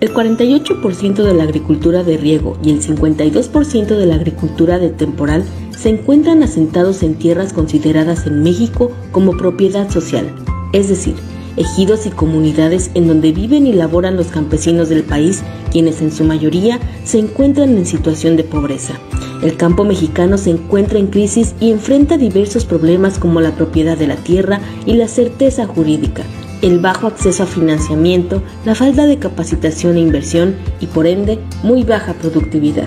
El 48% de la agricultura de riego y el 52% de la agricultura de temporal se encuentran asentados en tierras consideradas en México como propiedad social, es decir, ejidos y comunidades en donde viven y laboran los campesinos del país, quienes en su mayoría se encuentran en situación de pobreza. El campo mexicano se encuentra en crisis y enfrenta diversos problemas como la propiedad de la tierra y la certeza jurídica, el bajo acceso a financiamiento, la falta de capacitación e inversión y por ende muy baja productividad.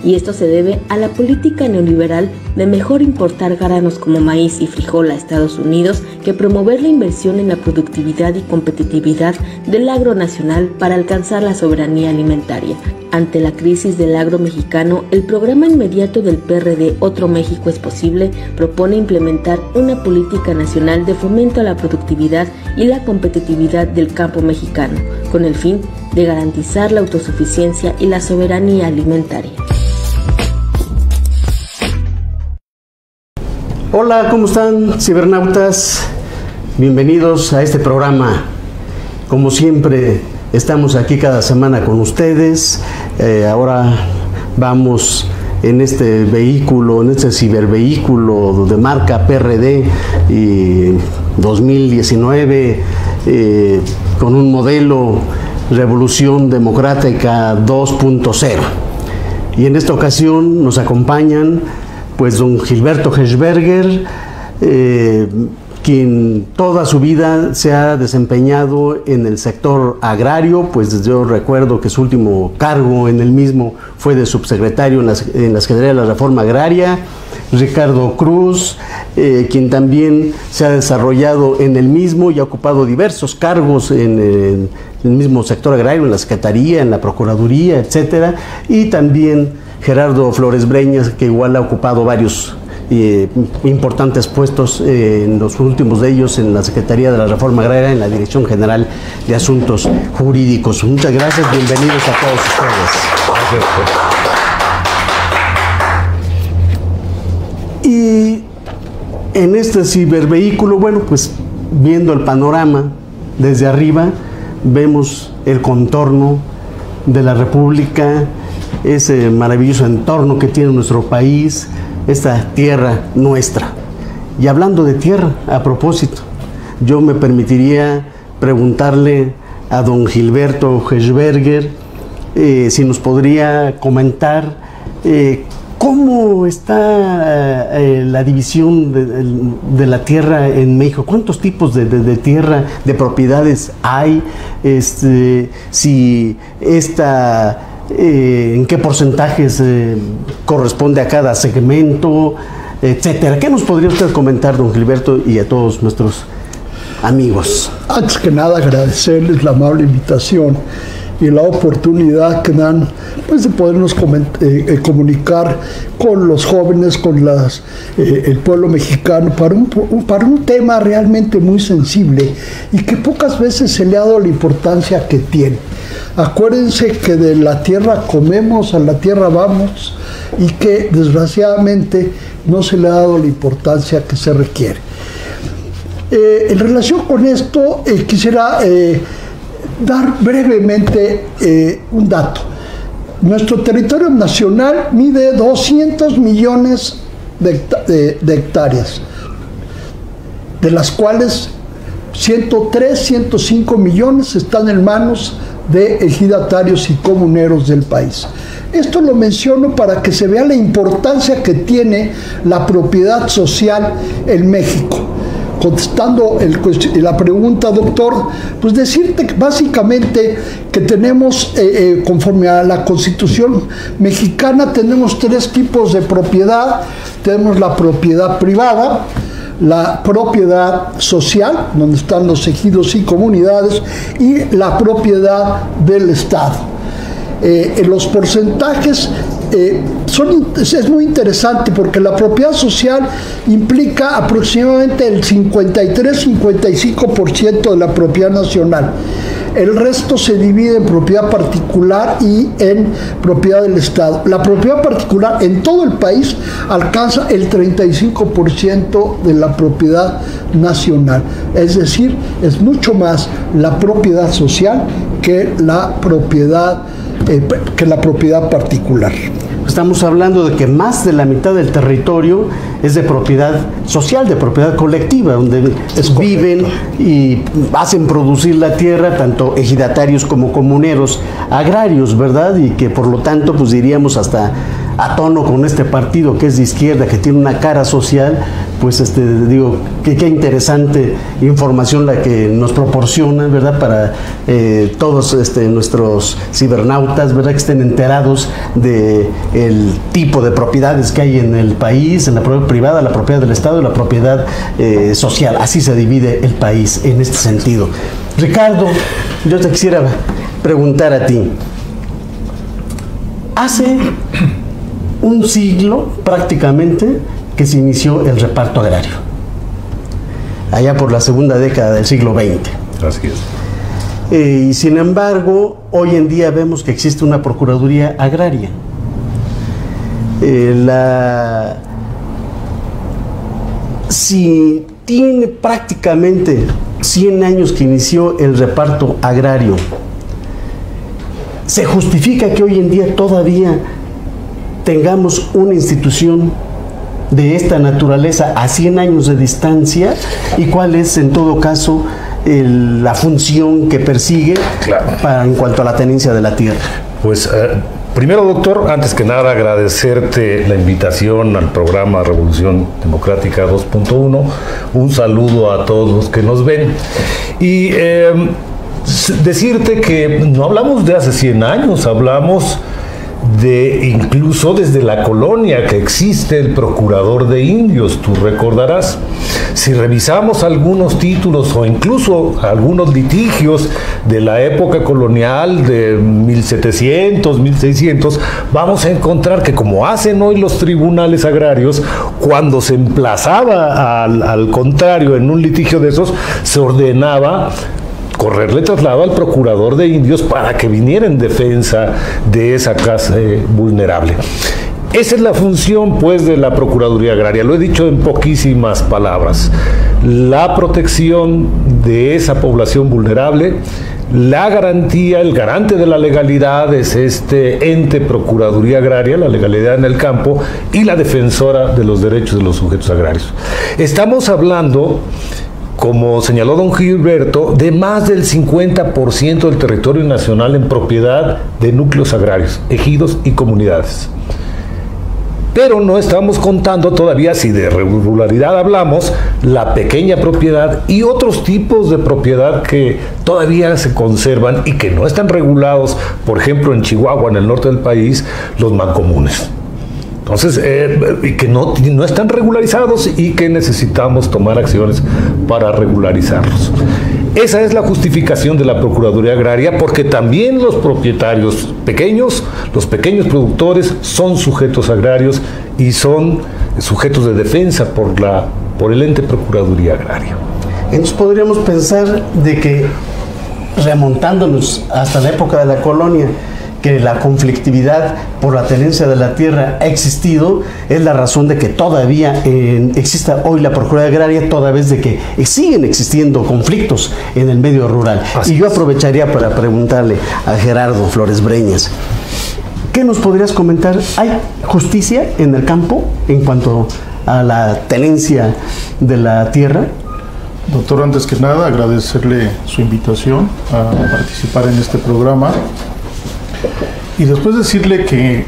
Y esto se debe a la política neoliberal de mejor importar granos como maíz y frijol a Estados Unidos que promover la inversión en la productividad y competitividad del agro nacional para alcanzar la soberanía alimentaria. Ante la crisis del agro mexicano, el programa inmediato del PRD Otro México es Posible propone implementar una política nacional de fomento a la productividad y la competitividad del campo mexicano, con el fin de garantizar la autosuficiencia y la soberanía alimentaria. Hola, ¿cómo están, cibernautas? Bienvenidos a este programa. Como siempre, estamos aquí cada semana con ustedes. Ahora vamos en este vehículo, en este cibervehículo de marca PRD 2019, con un modelo Revolución Democrática 2.0. Y en esta ocasión nos acompañan pues don Gilberto Hirschberger, quien toda su vida se ha desempeñado en el sector agrario, pues yo recuerdo que su último cargo en el mismo fue de subsecretario en la Secretaría de la Reforma Agraria. Ricardo Cruz, quien también se ha desarrollado en el mismo y ha ocupado diversos cargos en el mismo sector agrario, en la Secretaría, en la Procuraduría, etcétera, y también Gerardo Flores Breñas, que igual ha ocupado varios importantes puestos, en los últimos de ellos en la Secretaría de la Reforma Agraria, en la Dirección General de Asuntos Jurídicos. Muchas gracias, bienvenidos a todos ustedes. Y en este cibervehículo, bueno, pues viendo el panorama desde arriba, vemos el contorno de la República, ese maravilloso entorno que tiene nuestro país, esta tierra nuestra. Y hablando de tierra, a propósito, yo me permitiría preguntarle a don Gilberto Hirschberger si nos podría comentar cómo está la división de la tierra en México. ¿Cuántos tipos de tierra, de propiedades hay? Si esta en qué porcentajes corresponde a cada segmento, etcétera. ¿Qué nos podría usted comentar, don Gilberto, y a todos nuestros amigos? Antes que nada, agradecerles la amable invitación y la oportunidad que dan, pues, de podernos comunicar con los jóvenes, con el pueblo mexicano, para un tema realmente muy sensible y que pocas veces se le ha dado la importancia que tiene. Acuérdense que de la tierra comemos, a la tierra vamos, y que desgraciadamente no se le ha dado la importancia que se requiere. En relación con esto, quisiera dar brevemente un dato. Nuestro territorio nacional mide 200 millones de hectáreas, de las cuales 103, 105 millones están en manos de ejidatarios y comuneros del país. Esto lo menciono para que se vea la importancia que tiene la propiedad social en México. Contestando la pregunta, doctor, pues decirte básicamente que tenemos, conforme a la Constitución mexicana, tenemos tres tipos de propiedad. Tenemos la propiedad privada, la propiedad social, donde están los ejidos y comunidades, y la propiedad del Estado. En los porcentajes es muy interesante, porque la propiedad social implica aproximadamente el 53-55% de la propiedad nacional. El resto se divide en propiedad particular y en propiedad del Estado. La propiedad particular en todo el país alcanza el 35% de la propiedad nacional. Es decir, es mucho más la propiedad social que la propiedad particular. Estamos hablando de que más de la mitad del territorio es de propiedad social, de propiedad colectiva, donde viven y hacen producir la tierra tanto ejidatarios como comuneros agrarios, ¿verdad? Y que por lo tanto, pues diríamos hasta a tono con este partido que es de izquierda, que tiene una cara social, pues digo, qué interesante información la que nos proporciona, ¿verdad? Para todos nuestros cibernautas, ¿verdad? Que estén enterados de el tipo de propiedades que hay en el país, en la propiedad privada, la propiedad del Estado y la propiedad social. Así se divide el país en este sentido. Ricardo, yo te quisiera preguntar a ti. Hace un siglo prácticamente que se inició el reparto agrario, allá por la segunda década del siglo XX. Así es. Y sin embargo, hoy en día vemos que existe una Procuraduría Agraria. Si tiene prácticamente 100 años que inició el reparto agrario, ¿se justifica que hoy en día todavía tengamos una institución de esta naturaleza a 100 años de distancia? ¿Y cuál es en todo caso la función que persigue en cuanto a la tenencia de la tierra? Pues primero, doctor, antes que nada agradecerte la invitación al programa Revolución Democrática 2.1. Un saludo a todos los que nos ven. Y decirte que no hablamos de hace 100 años, hablamos de incluso desde la colonia que existe el procurador de indios, tú recordarás. Si revisamos algunos títulos o incluso algunos litigios de la época colonial de 1700, 1600, vamos a encontrar que, como hacen hoy los tribunales agrarios, cuando se emplazaba al contrario en un litigio de esos, se ordenaba correrle traslado al procurador de indios para que viniera en defensa de esa casa vulnerable. Esa es la función, pues, de la Procuraduría Agraria. Lo he dicho en poquísimas palabras. La protección de esa población vulnerable, la garantía, el garante de la legalidad es este ente Procuraduría Agraria, la legalidad en el campo, y la defensora de los derechos de los sujetos agrarios. Estamos hablando, como señaló don Gilberto, de más del 50% del territorio nacional en propiedad de núcleos agrarios, ejidos y comunidades. Pero no estamos contando todavía, si de regularidad hablamos, la pequeña propiedad y otros tipos de propiedad que todavía se conservan y que no están regulados, por ejemplo en Chihuahua, en el norte del país, los mancomunes. Entonces, que no están regularizados y que necesitamos tomar acciones para regularizarlos. Esa es la justificación de la Procuraduría Agraria, porque también los propietarios pequeños, los pequeños productores, son sujetos agrarios y son sujetos de defensa por el ente Procuraduría Agraria. Entonces podríamos pensar de que, remontándonos hasta la época de la colonia, que la conflictividad por la tenencia de la tierra ha existido, es la razón de que todavía exista hoy la Procuraduría Agraria, toda vez de que siguen existiendo conflictos en el medio rural. Así y yo aprovecharía para preguntarle a Gerardo Flores Breñas, ¿qué nos podrías comentar? ¿Hay justicia en el campo en cuanto a la tenencia de la tierra? Doctor, antes que nada, agradecerle su invitación a participar en este programa. Y después decirle que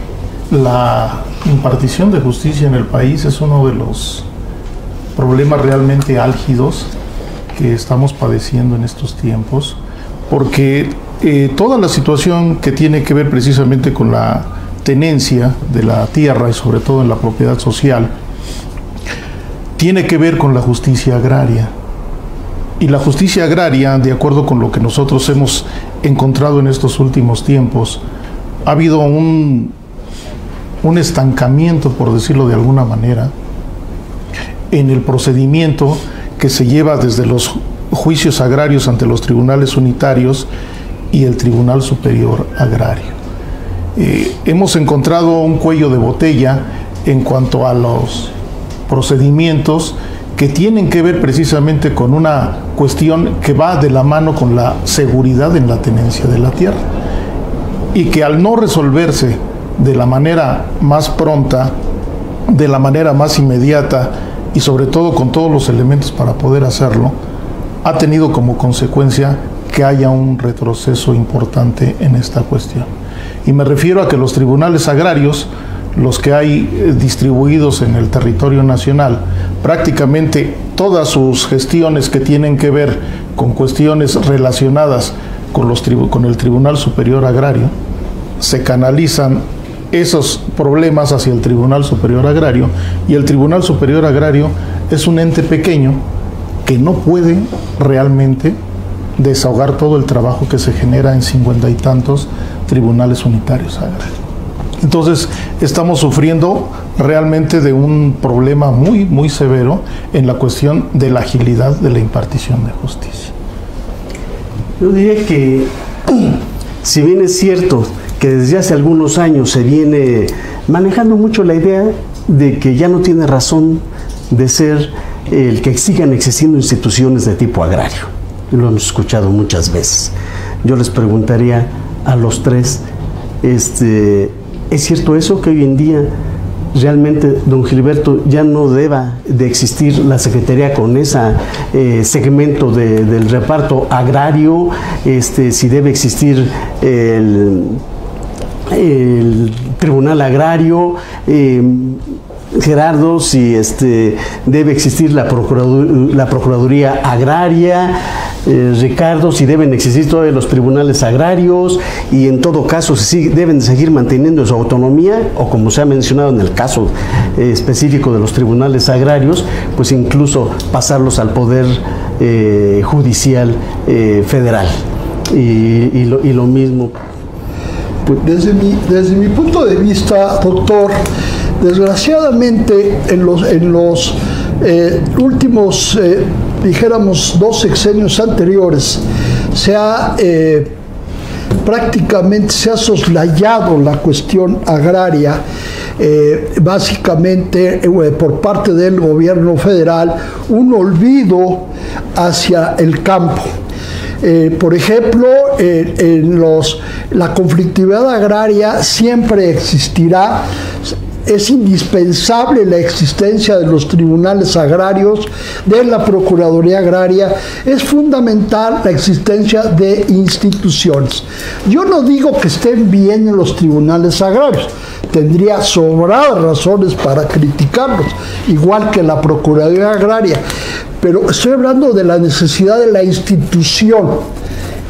la impartición de justicia en el país es uno de los problemas realmente álgidos que estamos padeciendo en estos tiempos, porque toda la situación que tiene que ver precisamente con la tenencia de la tierra y sobre todo en la propiedad social, tiene que ver con la justicia agraria. Y la justicia agraria, de acuerdo con lo que nosotros hemos encontrado en estos últimos tiempos, ha habido un estancamiento, por decirlo de alguna manera, en el procedimiento que se lleva desde los juicios agrarios ante los tribunales unitarios y el Tribunal Superior Agrario. Hemos encontrado un cuello de botella en cuanto a los procedimientos que tienen que ver precisamente con una cuestión que va de la mano con la seguridad en la tenencia de la tierra, y que al no resolverse de la manera más pronta, de la manera más inmediata y sobre todo con todos los elementos para poder hacerlo, ha tenido como consecuencia que haya un retroceso importante en esta cuestión. Y me refiero a que los tribunales agrarios, los que hay distribuidos en el territorio nacional, prácticamente todas sus gestiones que tienen que ver con cuestiones relacionadas con el Tribunal Superior Agrario, se canalizan esos problemas hacia el Tribunal Superior Agrario, y el Tribunal Superior Agrario es un ente pequeño que no puede realmente desahogar todo el trabajo que se genera en 50 y tantos tribunales unitarios agrarios. Entonces, estamos sufriendo realmente de un problema muy, muy severo en la cuestión de la agilidad de la impartición de justicia. Yo diría que, si bien es cierto que desde hace algunos años se viene manejando mucho la idea de que ya no tiene razón de ser el que sigan existiendo instituciones de tipo agrario. Lo hemos escuchado muchas veces. Yo les preguntaría a los tres, ¿es cierto eso, que hoy en día realmente, don Gilberto, ya no deba de existir la Secretaría con ese segmento del reparto agrario? Si debe existir el Tribunal Agrario, Gerardo, si debe existir la Procuraduría Agraria, Ricardo, si deben existir todavía los tribunales agrarios, y en todo caso si deben seguir manteniendo su autonomía, o como se ha mencionado en el caso específico de los tribunales agrarios, pues incluso pasarlos al Poder Judicial Federal. Y lo mismo. Desde mi punto de vista, doctor, desgraciadamente en los últimos, dijéramos, 2 sexenios anteriores, prácticamente se ha soslayado la cuestión agraria, básicamente por parte del gobierno federal, un olvido hacia el campo. Por ejemplo, la conflictividad agraria siempre existirá. Es indispensable la existencia de los tribunales agrarios, de la Procuraduría Agraria. Es fundamental la existencia de instituciones. Yo no digo que estén bien en los tribunales agrarios. Tendría sobradas razones para criticarlos, igual que la Procuraduría Agraria. Pero estoy hablando de la necesidad de la institución.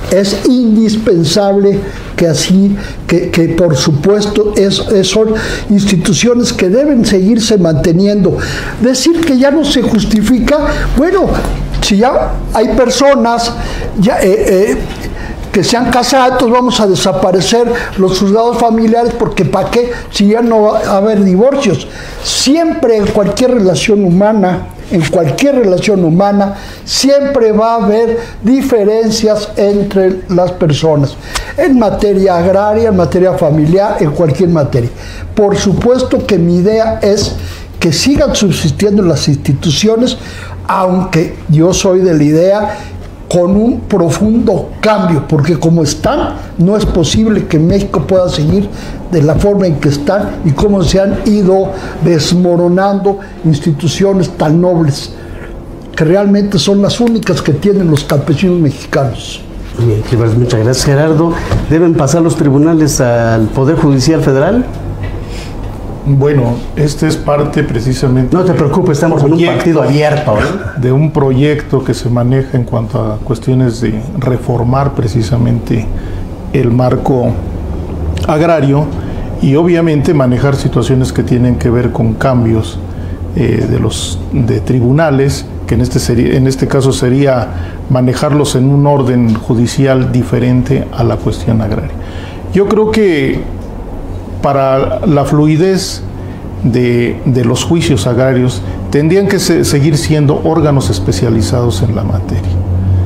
Es indispensable que por supuesto son instituciones que deben seguirse manteniendo. Decir que ya no se justifica, bueno, si ya hay personas que se han casado, entonces vamos a desaparecer los juzgados familiares, porque ¿para qué? Si ya no va a haber divorcios. Siempre en cualquier relación humana, siempre va a haber diferencias entre las personas, en materia agraria, en materia familiar, en cualquier materia. Por supuesto que mi idea es que sigan subsistiendo las instituciones, aunque yo soy de la idea con un profundo cambio, porque como están, no es posible que México pueda seguir de la forma en que están y cómo se han ido desmoronando instituciones tan nobles, que realmente son las únicas que tienen los campesinos mexicanos. Bien, muchas gracias, Gerardo. ¿Deben pasar los tribunales al Poder Judicial Federal? Bueno, este es parte precisamente... No te preocupes, estamos en un partido abierto, ¿eh? De un proyecto que se maneja en cuanto a cuestiones de reformar precisamente el marco agrario, y obviamente manejar situaciones que tienen que ver con cambios de tribunales, que en este caso sería manejarlos en un orden judicial diferente a la cuestión agraria. Yo creo que para la fluidez de los juicios agrarios tendrían que seguir siendo órganos especializados en la materia.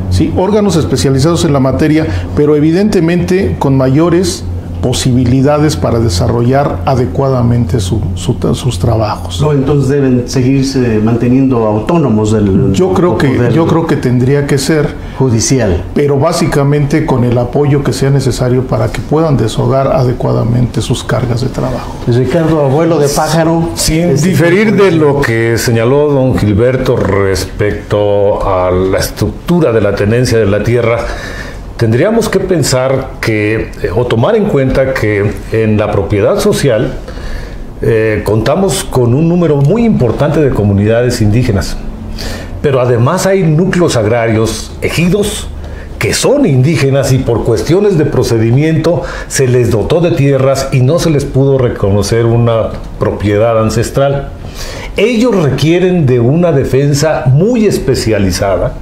Sí, órganos especializados en la materia, pero evidentemente con mayores posibilidades para desarrollar adecuadamente sus trabajos. No, entonces deben seguirse manteniendo autónomos del yo creo que tendría que ser judicial, pero básicamente con el apoyo que sea necesario para que puedan deshogar adecuadamente sus cargas de trabajo. Ricardo, abuelo de pájaro. Sin diferir de lo que señaló don Gilberto respecto a la estructura de la tenencia de la tierra, tendríamos que pensar que, o tomar en cuenta que en la propiedad social contamos con un número muy importante de comunidades indígenas, pero además hay núcleos agrarios, ejidos, que son indígenas y por cuestiones de procedimiento se les dotó de tierras y no se les pudo reconocer una propiedad ancestral. Ellos requieren de una defensa muy especializada.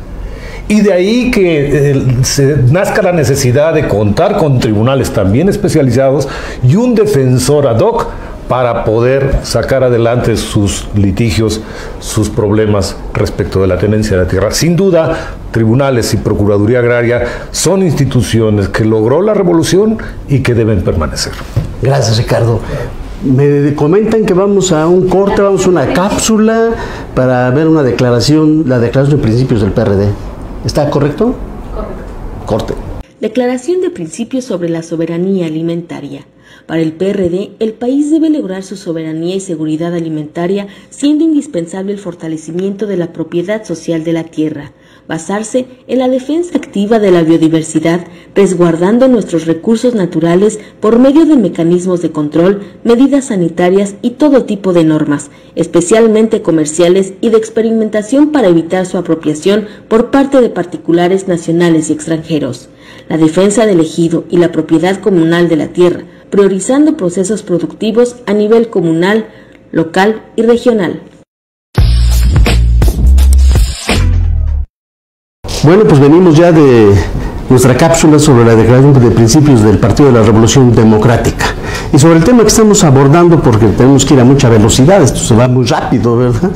Y de ahí que se nazca la necesidad de contar con tribunales también especializados y un defensor ad hoc para poder sacar adelante sus litigios, sus problemas respecto de la tenencia de la tierra. Sin duda, tribunales y Procuraduría Agraria son instituciones que logró la revolución y que deben permanecer. Gracias, Ricardo. Me comentan que vamos a un corte, vamos a una cápsula para ver una declaración, la declaración de principios del PRD. ¿Está correcto? Correcto. Corte. Declaración de principios sobre la soberanía alimentaria. Para el PRD, el país debe lograr su soberanía y seguridad alimentaria, siendo indispensable el fortalecimiento de la propiedad social de la tierra, basarse en la defensa activa de la biodiversidad, resguardando nuestros recursos naturales por medio de mecanismos de control, medidas sanitarias y todo tipo de normas, especialmente comerciales y de experimentación para evitar su apropiación por parte de particulares nacionales y extranjeros. La defensa del ejido y la propiedad comunal de la tierra, priorizando procesos productivos a nivel comunal, local y regional. Bueno, pues venimos ya de nuestra cápsula sobre la declaración de principios del Partido de la Revolución Democrática. Y sobre el tema que estamos abordando, porque tenemos que ir a mucha velocidad, esto se va muy rápido, ¿verdad?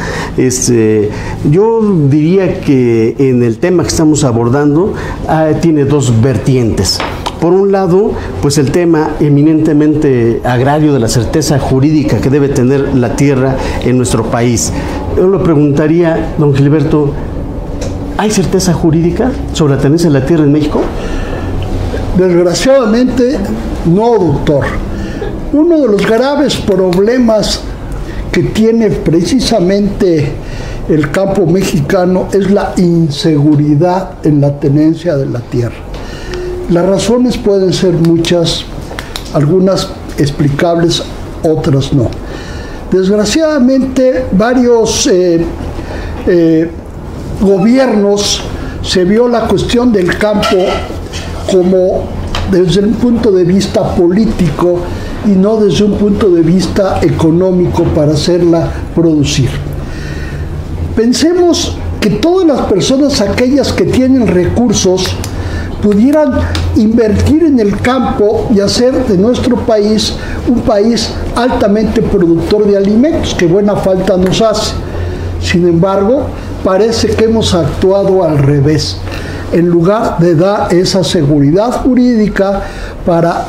Yo diría que en el tema que estamos abordando tiene dos vertientes. Por un lado, pues el tema eminentemente agrario de la certeza jurídica que debe tener la tierra en nuestro país. Yo le preguntaría, don Gilberto, ¿hay certeza jurídica sobre la tenencia de la tierra en México? Desgraciadamente, no, doctor. Uno de los graves problemas que tiene precisamente el campo mexicano es la inseguridad en la tenencia de la tierra. Las razones pueden ser muchas, algunas explicables, otras no. Desgraciadamente, varios gobiernos se vio la cuestión del campo como desde un punto de vista político y no desde un punto de vista económico para hacerla producir. Pensemos que todas las personas, aquellas que tienen recursos, pudieran invertir en el campo y hacer de nuestro país un país altamente productor de alimentos, que buena falta nos hace. Sin embargo, parece que hemos actuado al revés. En lugar de dar esa seguridad jurídica para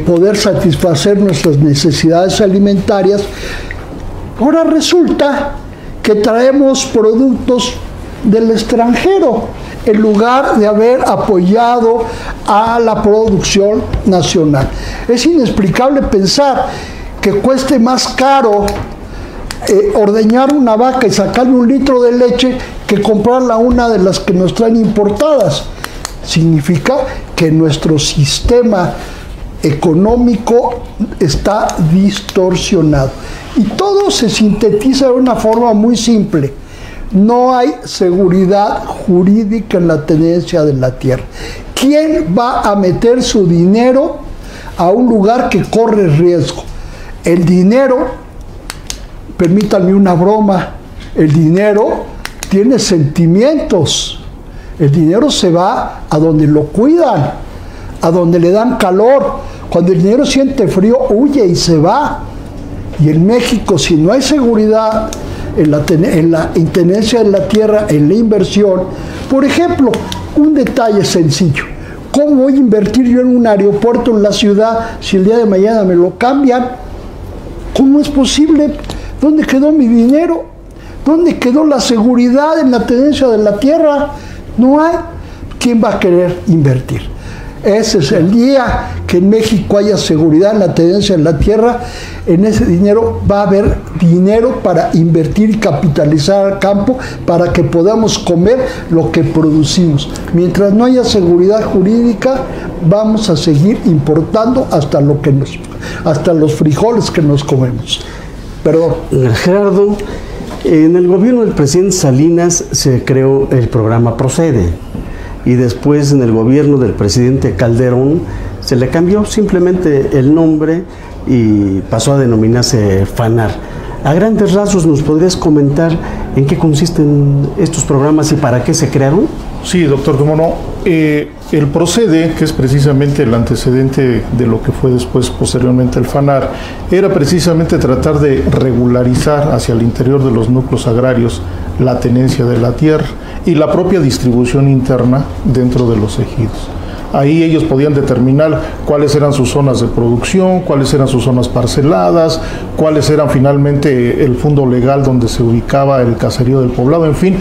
poder satisfacer nuestras necesidades alimentarias, ahora resulta que traemos productos del extranjero, en lugar de haber apoyado a la producción nacional. Es inexplicable pensar que cueste más caro ordeñar una vaca y sacarle 1 litro de leche que comprarla una de las que nos traen importadas. Significa que nuestro sistema económico está distorsionado. Y todo se sintetiza de una forma muy simple. No hay seguridad jurídica en la tenencia de la tierra. ¿Quién va a meter su dinero a un lugar que corre riesgo? El dinero, permítanme una broma, el dinero tiene sentimientos. El dinero se va a donde lo cuidan, a donde le dan calor. Cuando el dinero siente frío, huye y se va. Y en México, si no hay seguridad en la tenencia de la tierra, en la inversión, por ejemplo, un detalle sencillo. ¿Cómo voy a invertir yo en un aeropuerto en la ciudad si el día de mañana me lo cambian? ¿Cómo es posible? ¿Dónde quedó mi dinero? ¿Dónde quedó la seguridad en la tenencia de la tierra? No hay. ¿Quién va a querer invertir? Ese es el día que en México haya seguridad en la tenencia de la tierra. En ese dinero va a haber dinero para invertir y capitalizar al campo para que podamos comer lo que producimos. Mientras no haya seguridad jurídica, vamos a seguir importando hasta los frijoles que nos comemos. Perdón. Gerardo, en el gobierno del presidente Salinas se creó el programa Procede, y después en el gobierno del presidente Calderón se le cambió simplemente el nombre y pasó a denominarse FANAR. A grandes rasgos, ¿nos podrías comentar en qué consisten estos programas y para qué se crearon? Sí, doctor, cómo no. El Procede, que es precisamente el antecedente de lo que fue después, posteriormente, el FANAR, era precisamente tratar de regularizar hacia el interior de los núcleos agrarios la tenencia de la tierra y la propia distribución interna dentro de los ejidos. Ahí ellos podían determinar cuáles eran sus zonas de producción, cuáles eran sus zonas parceladas, cuáles eran finalmente el fondo legal donde se ubicaba el caserío del poblado, en fin.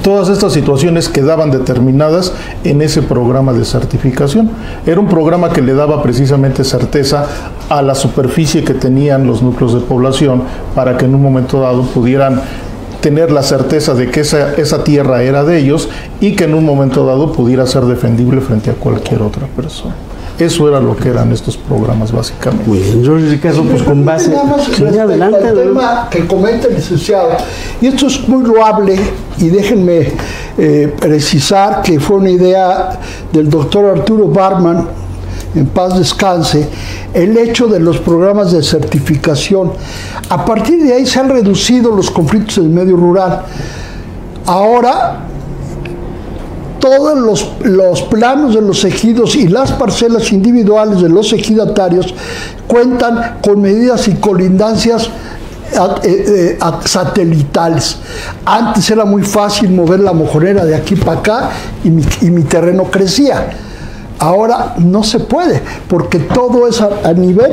Todas estas situaciones quedaban determinadas en ese programa de certificación. Era un programa que le daba precisamente certeza a la superficie que tenían los núcleos de población para que en un momento dado pudieran tener la certeza de que esa tierra era de ellos y que en un momento dado pudiera ser defendible frente a cualquier otra persona. Eso era lo que eran estos programas básicamente. Muy bien, Jorge Ricardo, pues con base... adelante, el tema que comenta el licenciado, y esto es muy loable, y déjenme precisar que fue una idea del doctor Arturo Barman, en paz descanse, el hecho de los programas de certificación. A partir de ahí se han reducido los conflictos en el medio rural. Ahora, todos los planos de los ejidos y las parcelas individuales de los ejidatarios cuentan con medidas y colindancias satelitales. Antes era muy fácil mover la mojonera de aquí para acá y mi terreno crecía. Ahora no se puede, porque todo es a nivel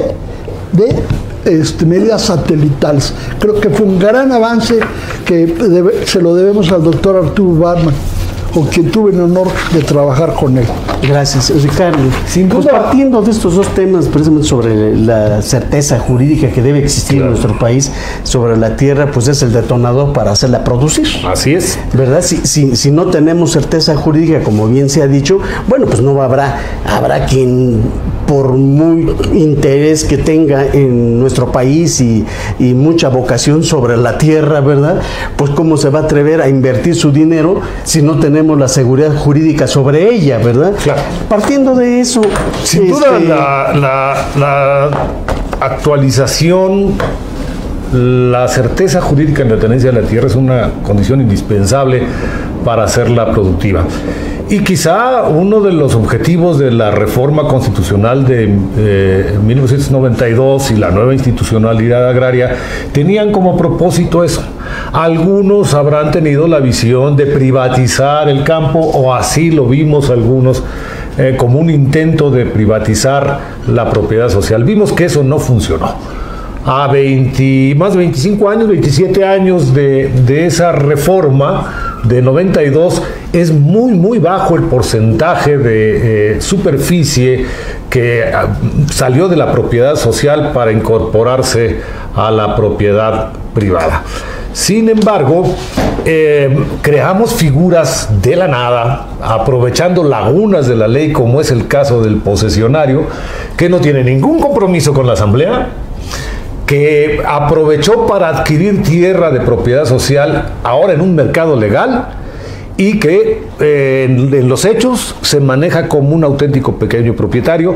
de medidas satelitales. Creo que fue un gran avance que se lo debemos al doctor Arturo Barman, con quien tuve el honor de trabajar con él. Gracias, Ricardo. Sin duda, pues partiendo de estos dos temas, precisamente sobre la certeza jurídica que debe existir en nuestro país sobre la tierra, pues es el detonador para hacerla producir. Así es. ¿Verdad? Si no tenemos certeza jurídica, como bien se ha dicho, bueno, pues no habrá quien, por muy interés que tenga en nuestro país y mucha vocación sobre la tierra, ¿verdad? Pues cómo se va a atrever a invertir su dinero si no tenemos la seguridad jurídica sobre ella, ¿verdad? Claro. Partiendo de eso... Sin duda, la actualización, la certeza jurídica en la tenencia de la tierra es una condición indispensable para hacerla productiva. Y quizá uno de los objetivos de la reforma constitucional de 1992 y la nueva institucionalidad agraria tenían como propósito eso. Algunos habrán tenido la visión de privatizar el campo, o así lo vimos algunos, como un intento de privatizar la propiedad social. Vimos que eso no funcionó. A más de 25 años, 27 años de esa reforma de 92, es muy bajo el porcentaje de superficie que salió de la propiedad social para incorporarse a la propiedad privada. Sin embargo, creamos figuras de la nada, aprovechando lagunas de la ley, como es el caso del posesionario, que no tiene ningún compromiso con la asamblea, que aprovechó para adquirir tierra de propiedad social ahora en un mercado legal, y que en los hechos se maneja como un auténtico pequeño propietario,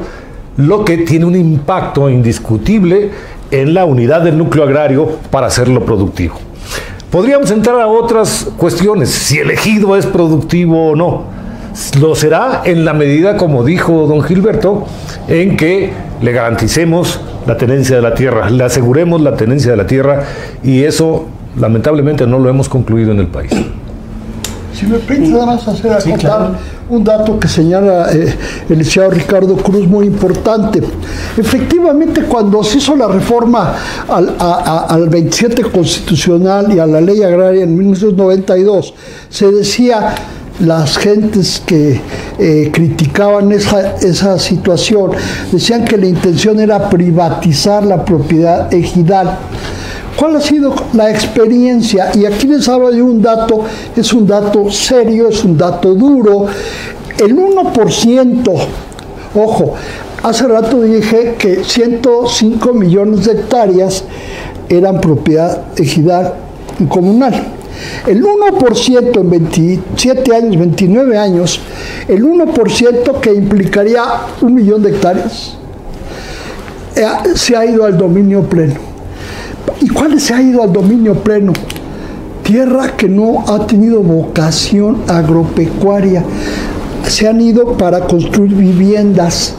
lo que tiene un impacto indiscutible en la unidad del núcleo agrario para hacerlo productivo. Podríamos entrar a otras cuestiones, si el ejido es productivo o no. Lo será en la medida, como dijo don Gilberto, en que le garanticemos la tenencia de la tierra, le aseguremos la tenencia de la tierra, y eso lamentablemente no lo hemos concluido en el país. Si me permite nada más hacer acotar, Sí, claro, un dato que señala el licenciado Ricardo Cruz muy importante. Efectivamente, cuando se hizo la reforma al 27 constitucional y a la ley agraria en 1992, se decía, las gentes que criticaban esa situación, decían que la intención era privatizar la propiedad ejidal. ¿Cuál ha sido la experiencia? Y aquí les hablo de un dato, es un dato serio, es un dato duro. El 1%, ojo, hace rato dije que 105 millones de hectáreas eran propiedad ejidal y comunal. El 1% en 27 años, 29 años, el 1% que implicaría 1 millón de hectáreas, se ha ido al dominio pleno. ¿Y cuál se ha ido al dominio pleno? Tierra que no ha tenido vocación agropecuaria. Se han ido para construir viviendas,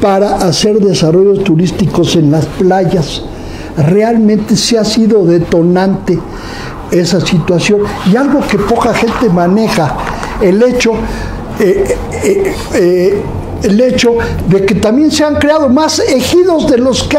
para hacer desarrollos turísticos en las playas. Realmente se ha sido detonante esa situación. Y algo que poca gente maneja, el hecho de que también se han creado más ejidos de los que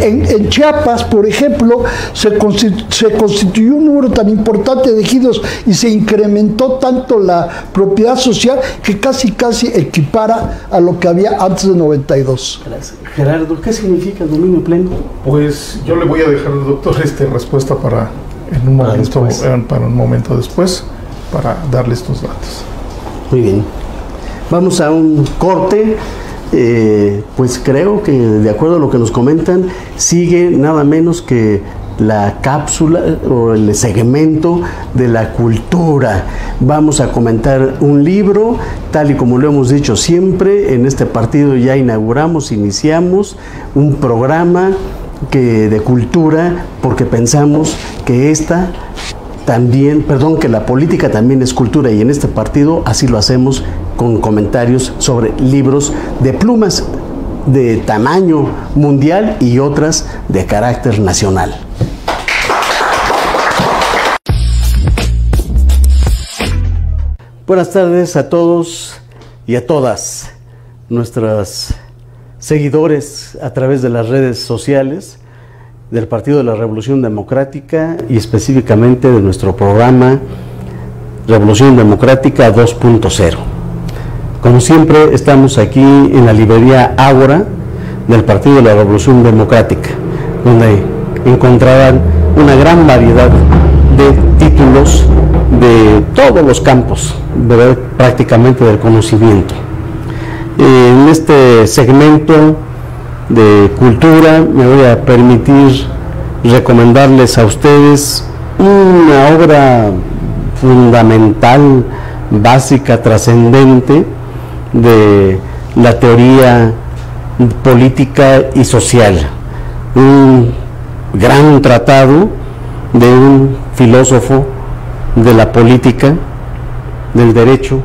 en Chiapas, por ejemplo, se constituyó un número tan importante de ejidos y se incrementó tanto la propiedad social que casi equipara a lo que había antes de 92. Gracias. Gerardo, ¿qué significa el dominio pleno? Pues yo le voy a dejar al doctor respuesta para un momento después, para darle estos datos. Muy bien. Vamos a un corte. Pues creo que, de acuerdo a lo que nos comentan, sigue nada menos que la cápsula o el segmento de la cultura. Vamos a comentar un libro, tal y como lo hemos dicho siempre. En este partido ya iniciamos un programa de cultura, porque pensamos que que la política también es cultura, y en este partido así lo hacemos, con comentarios sobre libros de plumas de tamaño mundial y otras de carácter nacional. Buenas tardes a todos y a todas nuestras seguidores a través de las redes sociales del Partido de la Revolución Democrática, y específicamente de nuestro programa Revolución Democrática 2.0. Como siempre, estamos aquí en la librería Ágora del Partido de la Revolución Democrática, donde encontrarán una gran variedad de títulos de todos los campos, ¿verdad?, prácticamente del conocimiento. En este segmento de cultura me voy a permitir recomendarles a ustedes una obra fundamental, básica, trascendente de la teoría política y social, un gran tratado de un filósofo de la política, del derecho,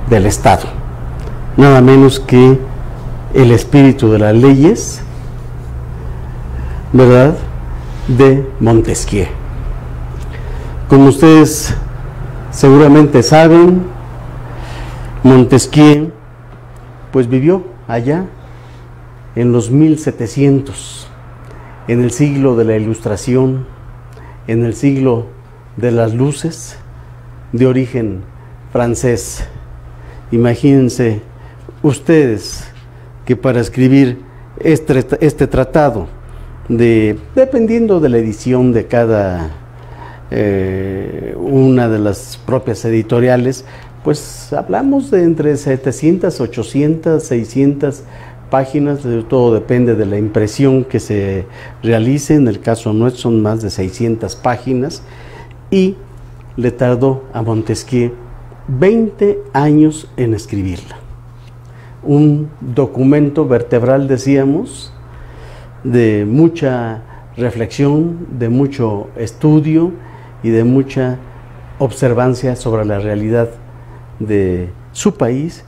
del Estado, nada menos que El espíritu de las leyes, ¿verdad?, de Montesquieu. Como ustedes seguramente saben, Montesquieu pues vivió allá en los 1700, en el siglo de la Ilustración, en el siglo de las luces, de origen francés. Imagínense ustedes que para escribir este tratado, dependiendo de la edición de cada una de las propias editoriales, pues hablamos de entre 700, 800, 600 páginas, todo depende de la impresión que se realice. En el caso nuestro son más de 600 páginas, y le tardó a Montesquieu 20 años en escribirla. Un documento vertebral, decíamos, de mucha reflexión, de mucho estudio y de mucha observancia sobre la realidad de su país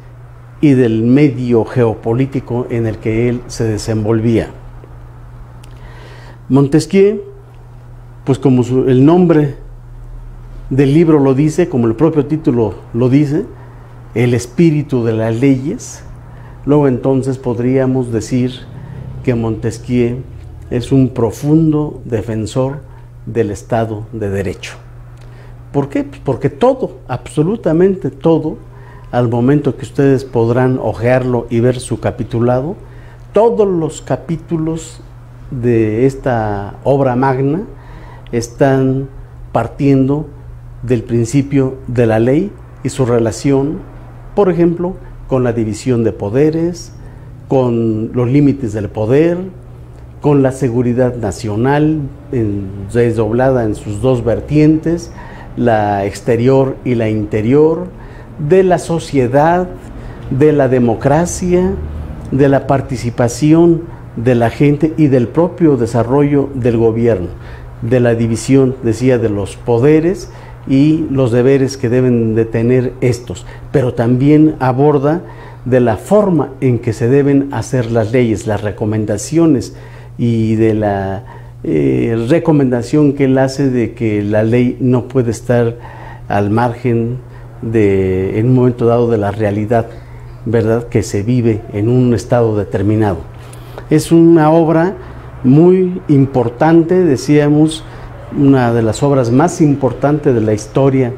y del medio geopolítico en el que él se desenvolvía. Montesquieu, pues como el nombre del libro lo dice, como el propio título lo dice, el espíritu de las leyes, luego entonces podríamos decir que Montesquieu es un profundo defensor del Estado de Derecho. ¿Por qué? Pues porque todo, absolutamente todo, al momento que ustedes podrán hojearlo y ver su capitulado, todos los capítulos de esta obra magna están partiendo del principio de la ley y su relación, por ejemplo, con la división de poderes, con los límites del poder, con la seguridad nacional desdoblada en sus dos vertientes, la exterior y la interior, de la sociedad, de la democracia, de la participación de la gente y del propio desarrollo del gobierno, de la división, decía, de los poderes y los deberes que deben de tener estos, pero también aborda de la forma en que se deben hacer las leyes, las recomendaciones, y de la recomendación que él hace de que la ley no puede estar al margen de, en un momento dado, de la realidad, ¿verdad?, que se vive en un estado determinado. Es una obra muy importante, decíamos, una de las obras más importantes de la historia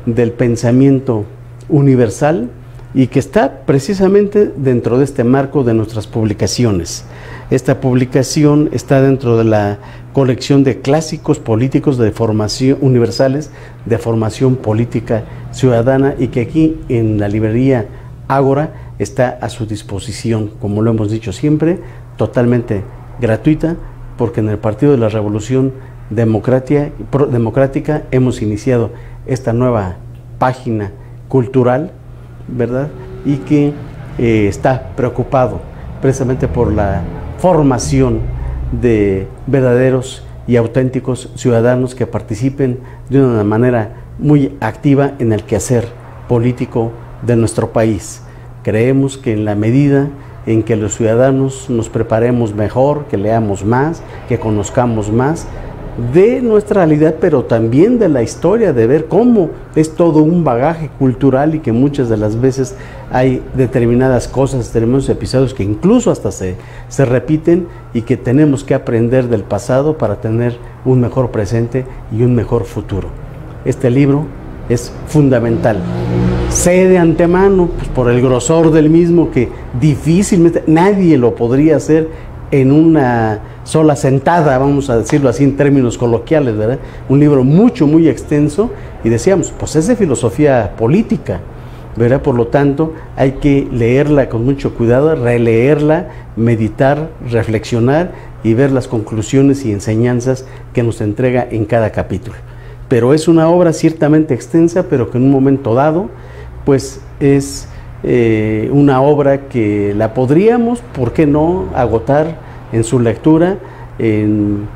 del pensamiento universal, y que está precisamente dentro de este marco de nuestras publicaciones. Esta publicación está dentro de la colección de clásicos políticos de formación universales de formación política ciudadana, y que aquí en la librería Ágora está a su disposición, como lo hemos dicho siempre, totalmente gratuita, porque en el Partido de la Revolución Democrática hemos iniciado esta nueva página cultural, ¿verdad?, y que está preocupado precisamente por la formación de verdaderos y auténticos ciudadanos que participen de una manera muy activa en el quehacer político de nuestro país. Creemos que en la medida en que los ciudadanos nos preparemos mejor, que leamos más, que conozcamos más de nuestra realidad, pero también de la historia, de ver cómo es todo un bagaje cultural, y que muchas de las veces hay determinadas cosas, determinados episodios que incluso hasta se repiten, y que tenemos que aprender del pasado para tener un mejor presente y un mejor futuro. Este libro es fundamental. Sé de antemano, pues, por el grosor del mismo, que difícilmente nadie lo podría hacer en una sola sentada, vamos a decirlo así en términos coloquiales, ¿verdad? Un libro muy extenso, y decíamos, pues es de filosofía política, ¿verdad? Por lo tanto, hay que leerla con mucho cuidado, releerla, meditar, reflexionar y ver las conclusiones y enseñanzas que nos entrega en cada capítulo. Pero es una obra ciertamente extensa, pero que en un momento dado, pues es una obra que la podríamos, ¿por qué no?, agotar en su lectura en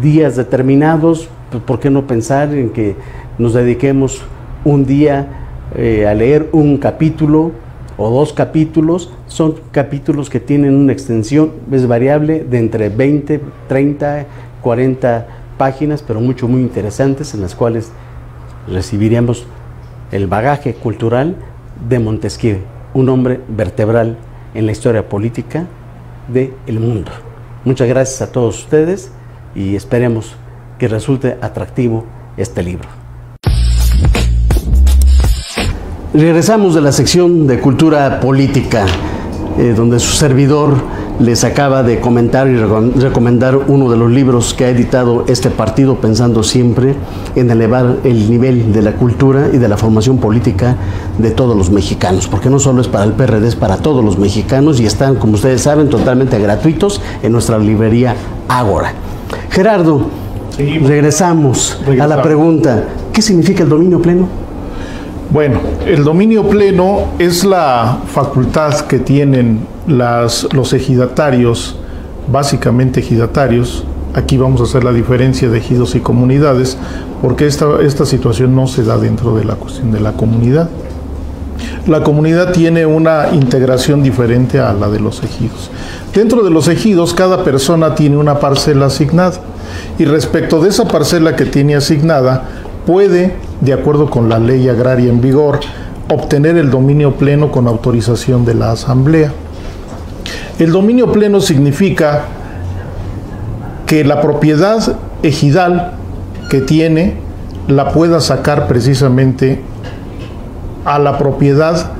días determinados. ¿Por qué no pensar en que nos dediquemos un día a leer un capítulo o dos capítulos? Son capítulos que tienen una extensión, es variable, de entre 20, 30, 40 páginas, pero muy interesantes, en las cuales recibiríamos el bagaje cultural de Montesquieu, un hombre vertebral en la historia política del mundo. Muchas gracias a todos ustedes, y esperemos que resulte atractivo este libro. Regresamos de la sección de cultura política, donde su servidor les acaba de comentar y recomendar uno de los libros que ha editado este partido, pensando siempre en elevar el nivel de la cultura y de la formación política de todos los mexicanos, porque no solo es para el PRD, es para todos los mexicanos, y están, como ustedes saben, totalmente gratuitos en nuestra librería Ágora. Gerardo, sí, regresamos a la pregunta: ¿qué significa el dominio pleno? Bueno, el dominio pleno es la facultad que tienen los ejidatarios, básicamente ejidatarios. Aquí vamos a hacer la diferencia de ejidos y comunidades, porque esta situación no se da dentro de la cuestión de la comunidad. La comunidad tiene una integración diferente a la de los ejidos. Dentro de los ejidos, cada persona tiene una parcela asignada, y respecto de esa parcela que tiene asignada, puede de acuerdo con la ley agraria en vigor, obtener el dominio pleno con autorización de la Asamblea. El dominio pleno significa que la propiedad ejidal que tiene la pueda sacar precisamente a la propiedad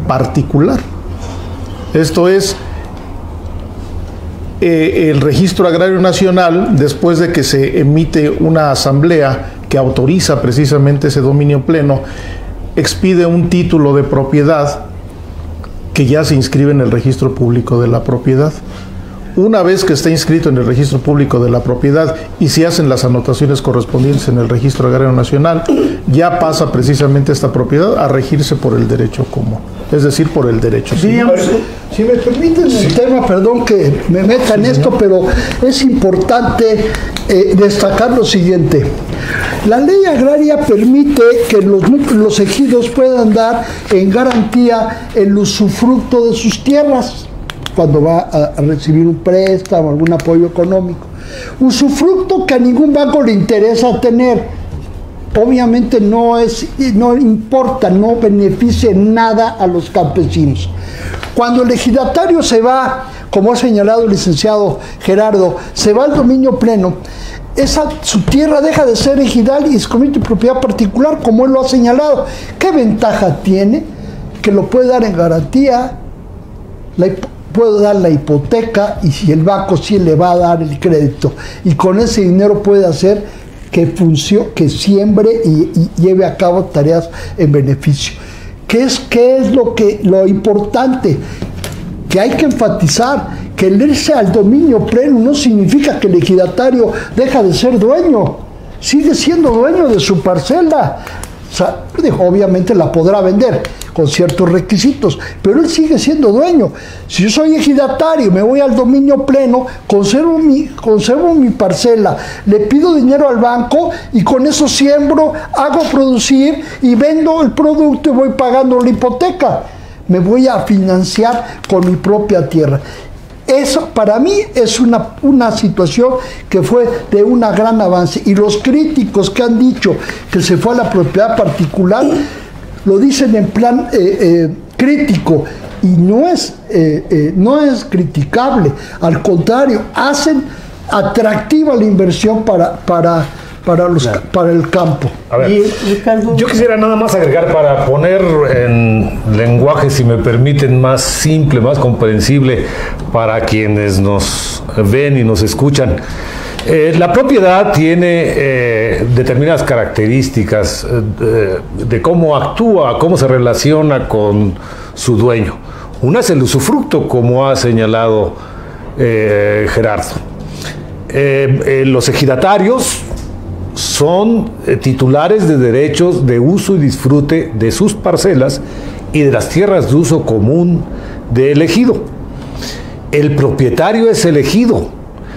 particular. Esto es, el Registro Agrario Nacional, después de que se emite una asamblea que autoriza precisamente ese dominio pleno, expide un título de propiedad que ya se inscribe en el Registro Público de la Propiedad. Una vez que está inscrito en el Registro Público de la Propiedad y se hacen las anotaciones correspondientes en el Registro Agrario Nacional, ya pasa precisamente esta propiedad a regirse por el derecho común, es decir, por el derecho civil. Si me permiten el tema, perdón que me meta en esto, pero es importante destacar lo siguiente. La ley agraria permite que los ejidos puedan dar en garantía el usufructo de sus tierras cuando va a recibir un préstamo, algún apoyo económico. Usufructo que a ningún banco le interesa tener. Obviamente no importa, no beneficia en nada a los campesinos. Cuando el ejidatario se va, como ha señalado el licenciado Gerardo, se va al dominio pleno, su tierra deja de ser ejidal y se convierte en propiedad particular, como él lo ha señalado. ¿Qué ventaja tiene? Que lo puede dar en garantía, puede dar la hipoteca, y si el banco sí le va a dar el crédito, y con ese dinero puede hacer que siembre y lleve a cabo tareas en beneficio. ¿Qué es lo importante? Que hay que enfatizar que el irse al dominio pleno no significa que el ejidatario deja de ser dueño, sigue siendo dueño de su parcela. O sea, obviamente la podrá vender con ciertos requisitos, pero él sigue siendo dueño. Si yo soy ejidatario y me voy al dominio pleno, conservo mi parcela, le pido dinero al banco y con eso siembro, hago producir y vendo el producto y voy pagando la hipoteca. Me voy a financiar con mi propia tierra. Eso para mí es una situación que fue de un gran avance, y los críticos que han dicho que se fue a la propiedad particular lo dicen en plan crítico, y no es criticable, al contrario, hacen atractiva la inversión para el campo. A ver, yo quisiera nada más agregar, para poner en lenguaje, si me permiten, más simple, más comprensible para quienes nos ven y nos escuchan. La propiedad tiene determinadas características de cómo actúa, cómo se relaciona con su dueño. Una es el usufructo, como ha señalado Gerardo. Los ejidatarios son titulares de derechos de uso y disfrute de sus parcelas y de las tierras de uso común del ejido. El propietario es el ejido.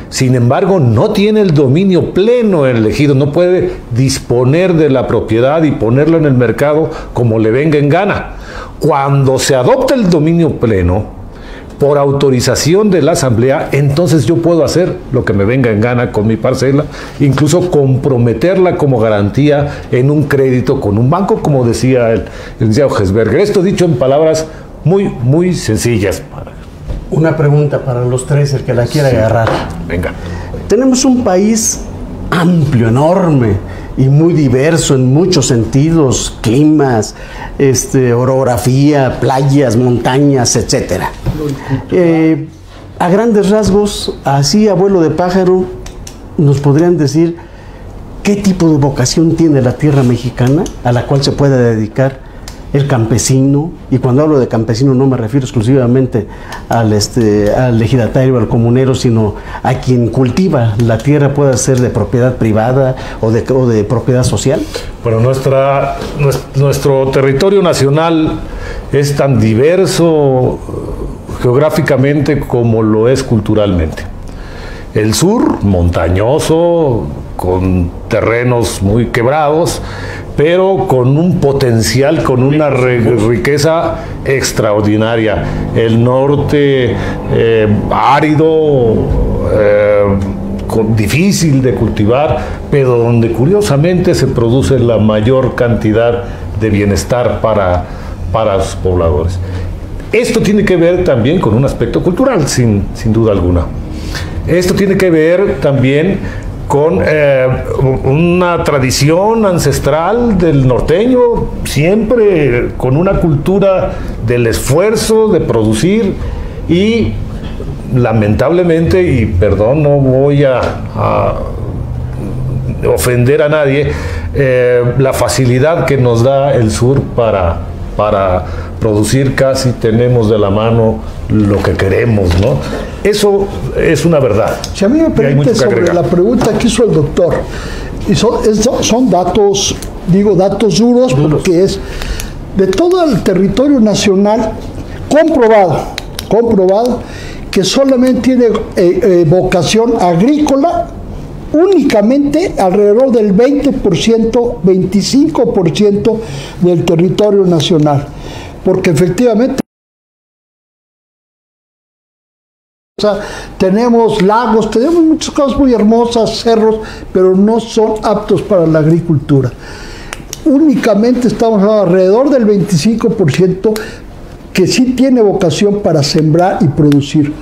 Sin embargo, no tiene el dominio pleno en el ejido, no puede disponer de la propiedad y ponerla en el mercado como le venga en gana. Cuando se adopta el dominio pleno, por autorización de la asamblea, entonces yo puedo hacer lo que me venga en gana con mi parcela, incluso comprometerla como garantía en un crédito con un banco, como decía el licenciado Gesberger. Esto dicho en palabras muy, muy sencillas. Una pregunta para los tres, el que la quiera agarrar. Venga. Tenemos un país amplio, enorme y muy diverso en muchos sentidos: climas, orografía, playas, montañas, etcétera. A grandes rasgos, así a vuelo de pájaro, nos podrían decir qué tipo de vocación tiene la tierra mexicana a la cual se puede dedicar el campesino. Y cuando hablo de campesino no me refiero exclusivamente al ejidatario, al comunero, sino a quien cultiva la tierra, pueda ser de propiedad privada o de propiedad social. Bueno, nuestro territorio nacional es tan diverso geográficamente como lo es culturalmente. El sur, montañoso, con terrenos muy quebrados, pero con un potencial, con una riqueza extraordinaria. El norte árido, difícil de cultivar, pero donde curiosamente se produce la mayor cantidad de bienestar para los pobladores. Esto tiene que ver también con un aspecto cultural, sin duda alguna. Esto tiene que ver también con una tradición ancestral del norteño, siempre con una cultura del esfuerzo, de producir, y lamentablemente, y perdón, no voy a ofender a nadie, la facilidad que nos da el sur para producir, casi tenemos de la mano lo que queremos, ¿no? Eso es una verdad. Si a mí me permite, sobre la pregunta que hizo el doctor, y son datos, digo datos duros, porque es de todo el territorio nacional comprobado que solamente tiene vocación agrícola únicamente alrededor del 20%, 25% del territorio nacional, porque efectivamente tenemos lagos, tenemos muchas cosas muy hermosas, cerros, pero no son aptos para la agricultura. Únicamente estamos alrededor del 25% que sí tiene vocación para sembrar y producir,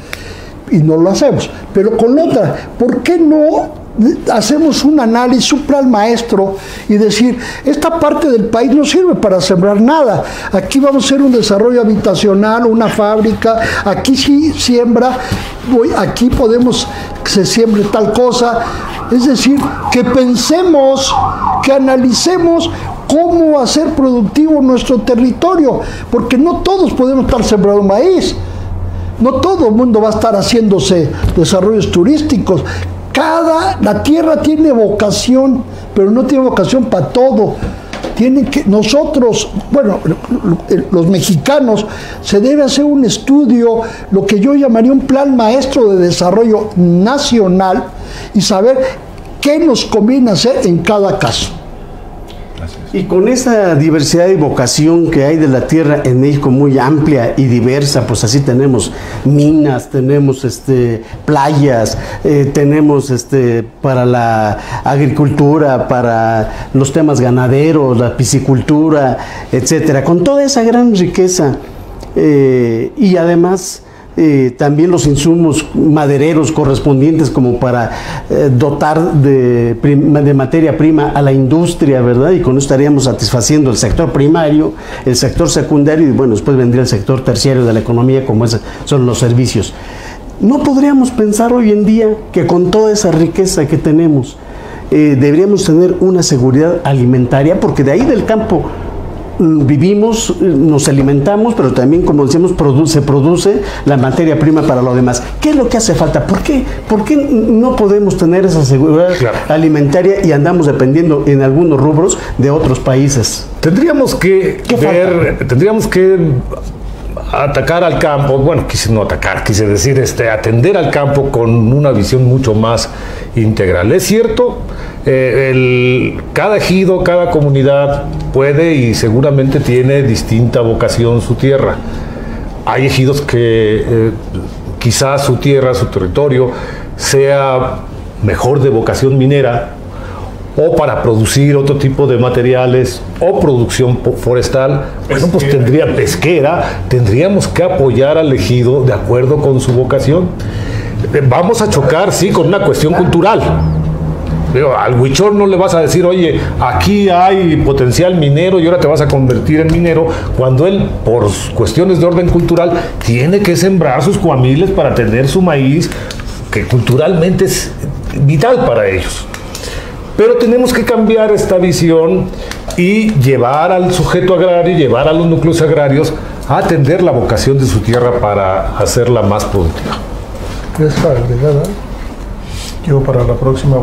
y no lo hacemos. Pero con la otra, ¿por qué no hacemos un análisis, un plan maestro y decir, esta parte del país no sirve para sembrar nada, aquí vamos a hacer un desarrollo habitacional, una fábrica, aquí sí siembra, aquí podemos que se siembre tal cosa? Es decir, que pensemos, que analicemos cómo hacer productivo nuestro territorio, porque no todos podemos estar sembrando maíz, no todo el mundo va a estar haciéndose desarrollos turísticos. La tierra tiene vocación, pero no tiene vocación para todo. Nosotros, bueno, los mexicanos, se debe hacer un estudio, lo que yo llamaría un plan maestro de desarrollo nacional, y saber qué nos conviene hacer en cada caso. Y con esa diversidad y vocación que hay de la tierra en México, muy amplia y diversa, pues así tenemos minas, tenemos playas, tenemos para la agricultura, para los temas ganaderos, la piscicultura, etcétera. Con toda esa gran riqueza y además también los insumos madereros correspondientes como para dotar de materia prima a la industria, ¿verdad? Y con eso estaríamos satisfaciendo el sector primario, el sector secundario, y bueno, después vendría el sector terciario de la economía, como son los servicios. ¿No podríamos pensar hoy en día que con toda esa riqueza que tenemos deberíamos tener una seguridad alimentaria? Porque de ahí del campo vivimos, nos alimentamos, pero también, como decíamos, se produce la materia prima para lo demás. ¿Qué es lo que hace falta? ¿Por qué no podemos tener esa seguridad alimentaria y andamos dependiendo en algunos rubros de otros países? Tendríamos que atacar al campo, bueno, quise decir atender al campo con una visión mucho más integral. Es cierto, cada ejido, cada comunidad puede y seguramente tiene distinta vocación su tierra. Hay ejidos que quizás su tierra, su territorio, sea mejor de vocación minera, o para producir otro tipo de materiales, o producción forestal. Bueno, pues tendríamos que apoyar al ejido de acuerdo con su vocación. Vamos a chocar, sí, con una cuestión cultural. Al huichol no le vas a decir, oye, aquí hay potencial minero y ahora te vas a convertir en minero, cuando él, por cuestiones de orden cultural, tiene que sembrar sus cuamiles para tener su maíz, que culturalmente es vital para ellos. Pero tenemos que cambiar esta visión y llevar al sujeto agrario, llevar a los núcleos agrarios a atender la vocación de su tierra para hacerla más productiva. ¿Quieres agregar algo? Yo para la próxima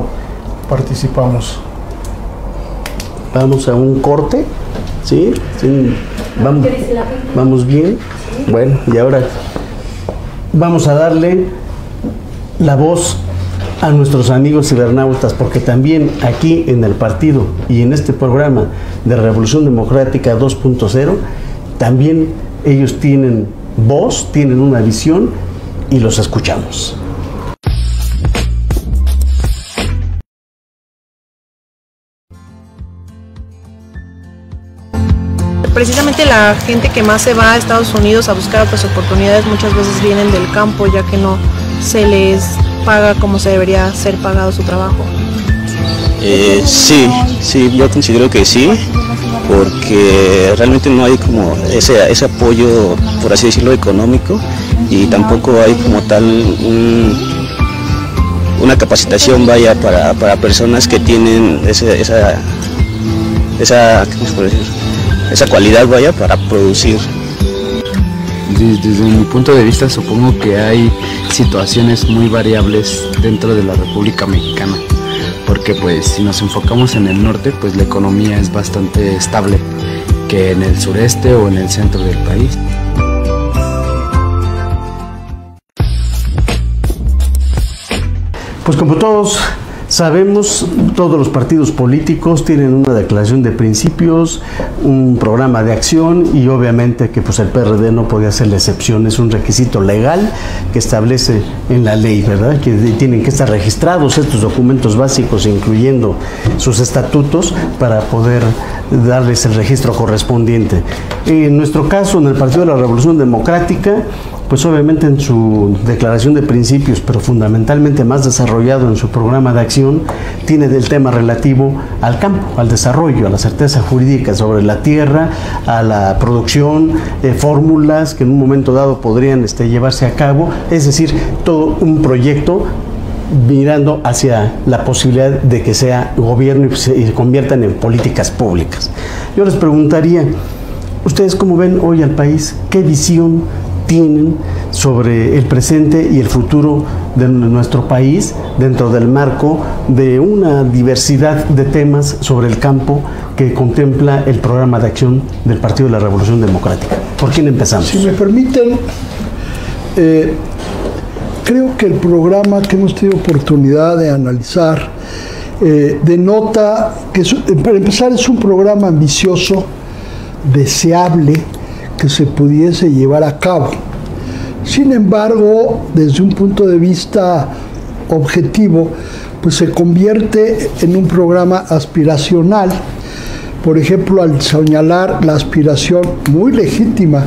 participamos. Vamos a un corte, ¿sí? Vamos bien. Bueno, y ahora vamos a darle la voz a nuestros amigos cibernautas, porque también aquí en el partido y en este programa de Revolución Democrática 2.0, también ellos tienen voz, tienen una visión y los escuchamos. precisamente la gente que más se va a Estados Unidos a buscar otras oportunidades muchas veces vienen del campo, ya que no se les paga como se debería ser pagado su trabajo. Sí, yo considero que sí, porque realmente no hay como ese apoyo, por así decirlo, económico, y tampoco hay como tal una capacitación, vaya, para personas que tienen esa cualidad, vaya, para producir. Desde mi punto de vista, supongo que hay situaciones muy variables dentro de la República Mexicana, porque pues si nos enfocamos en el norte, pues la economía es bastante estable que en el sureste o en el centro del país. Pues como todos sabemos, todos los partidos políticos tienen una declaración de principios, un programa de acción, y obviamente que pues el PRD no podía ser la excepción. Es un requisito legal que establece en la ley, ¿verdad? Que tienen que estar registrados estos documentos básicos, incluyendo sus estatutos, para poder darles el registro correspondiente. En nuestro caso, en el Partido de la Revolución Democrática, pues obviamente en su declaración de principios, pero fundamentalmente más desarrollado en su programa de acción, tiene el tema relativo al campo, al desarrollo, a la certeza jurídica sobre la tierra, a la producción, fórmulas que en un momento dado podrían llevarse a cabo, es decir, todo un proyecto mirando hacia la posibilidad de que sea gobierno y se conviertan en políticas públicas. Yo les preguntaría, ¿ustedes cómo ven hoy al país? ¿Qué visión tienen sobre el presente y el futuro de nuestro país dentro del marco de una diversidad de temas sobre el campo que contempla el programa de acción del Partido de la Revolución Democrática? ¿Por quién empezamos? Si me permiten, creo que el programa que hemos tenido oportunidad de analizar denota que, para empezar, es un programa ambicioso, deseable, que se pudiese llevar a cabo. Sin embargo, desde un punto de vista objetivo, pues se convierte en un programa aspiracional. Por ejemplo, al señalar la aspiración muy legítima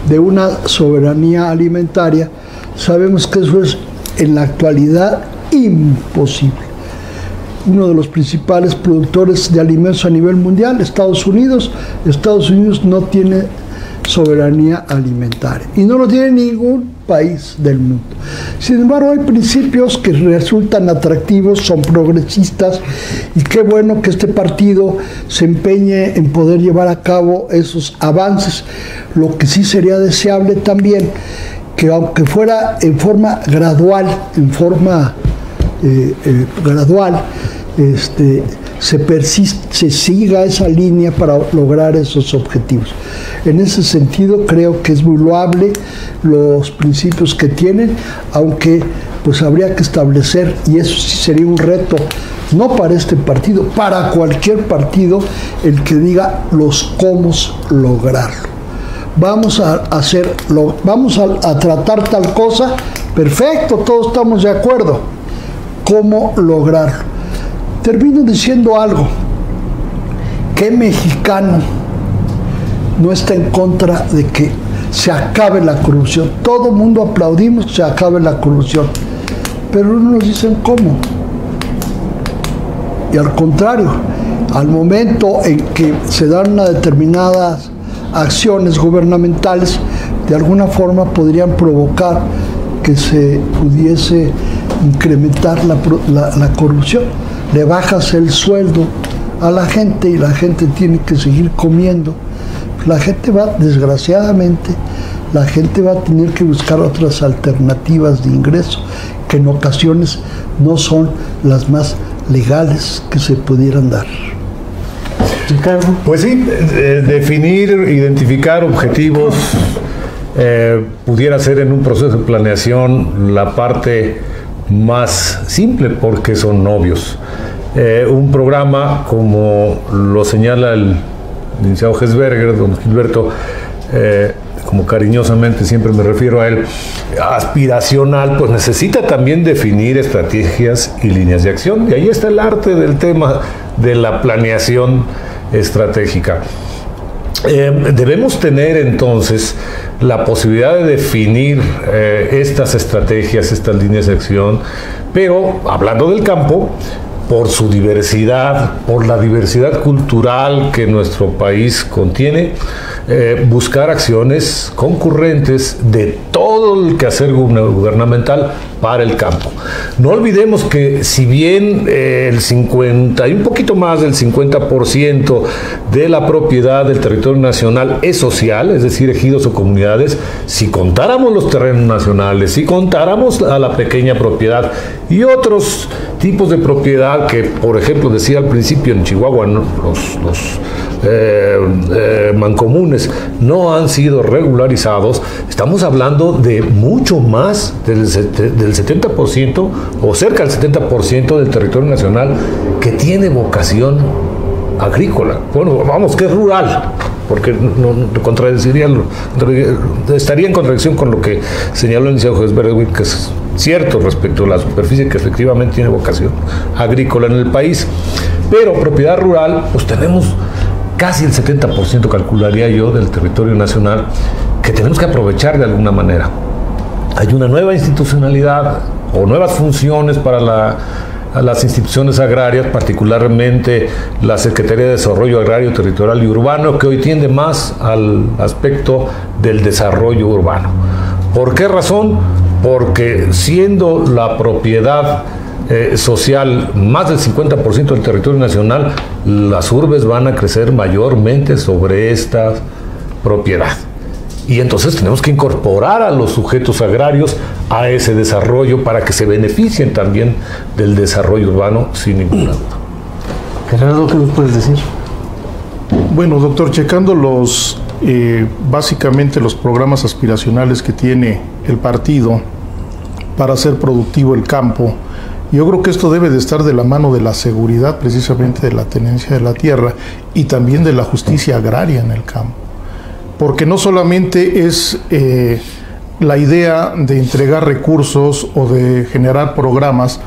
de una soberanía alimentaria, sabemos que eso es en la actualidad imposible. Uno de los principales productores de alimentos a nivel mundial, Estados Unidos no tiene soberanía alimentaria, y no lo tiene ningún país del mundo. Sin embargo, hay principios que resultan atractivos, son progresistas, y qué bueno que este partido se empeñe en poder llevar a cabo esos avances. Lo que sí sería deseable también, que aunque fuera en forma gradual, se siga esa línea para lograr esos objetivos. En ese sentido, creo que es muy loable los principios que tienen, aunque pues habría que establecer, y eso sí sería un reto, no para este partido, para cualquier partido, el que diga los cómo lograrlo. Vamos a hacerlo, vamos a tratar tal cosa, perfecto, todos estamos de acuerdo. ¿Cómo lograrlo? Termino diciendo algo. ¿Qué mexicano no está en contra de que se acabe la corrupción? Todo el mundo aplaudimos que se acabe la corrupción, pero no nos dicen cómo. Y al contrario, al momento en que se dan unas determinadas acciones gubernamentales, de alguna forma podrían provocar que se pudiese incrementar la corrupción. Le bajas el sueldo a la gente y la gente tiene que seguir comiendo. La gente desgraciadamente, la gente va a tener que buscar otras alternativas de ingreso que en ocasiones no son las más legales que se pudieran dar. Pues sí, definir, identificar objetivos pudiera ser en un proceso de planeación la parte más simple, porque son obvios. Un programa, como lo señala el licenciado Hesberger, don Gilberto, como cariñosamente siempre me refiero a él, aspiracional, pues necesita también definir estrategias y líneas de acción. Y ahí está el arte del tema de la planeación estratégica. Debemos tener entonces la posibilidad de definir estas estrategias, estas líneas de acción, pero hablando del campo, por su diversidad, por la diversidad cultural que nuestro país contiene, buscar acciones concurrentes de todo el quehacer gubernamental para el campo. No olvidemos que si bien el 50 y un poquito más del 50% de la propiedad del territorio nacional es social, es decir, ejidos o comunidades, si contáramos los terrenos nacionales, si contáramos a la pequeña propiedad y otros tipos de propiedad que, por ejemplo, decía al principio en Chihuahua, ¿no? los mancomunes no han sido regularizados, estamos hablando de mucho más del 70% o cerca del 70% del territorio nacional que tiene vocación agrícola. Bueno, vamos, que es rural, porque estaría en contradicción con lo que señaló el licenciado José Berwick, que es cierto respecto a la superficie que efectivamente tiene vocación agrícola en el país. Pero propiedad rural, pues tenemos casi el 70%, calcularía yo, del territorio nacional, que tenemos que aprovechar de alguna manera. Hay una nueva institucionalidad o nuevas funciones para las instituciones agrarias, particularmente la Secretaría de Desarrollo Agrario, Territorial y Urbano, que hoy tiende más al aspecto del desarrollo urbano. ¿Por qué razón? Porque siendo la propiedad social más del 50% del territorio nacional, las urbes van a crecer mayormente sobre esta propiedad. Y entonces tenemos que incorporar a los sujetos agrarios a ese desarrollo para que se beneficien también del desarrollo urbano sin ninguna duda. Gerardo, ¿qué nos puedes decir? Bueno, doctor, checando básicamente los programas aspiracionales que tiene el partido para hacer productivo el campo, yo creo que esto debe de estar de la mano de la seguridad, precisamente de la tenencia de la tierra y también de la justicia agraria en el campo. Porque no solamente es la idea de entregar recursos o de generar programas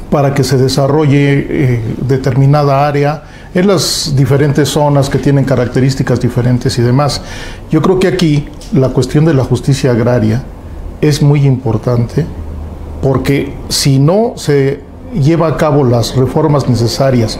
para que se desarrolle determinada área en las diferentes zonas que tienen características diferentes y demás. Yo creo que aquí la cuestión de la justicia agraria es muy importante, porque si no se lleva a cabo las reformas necesarias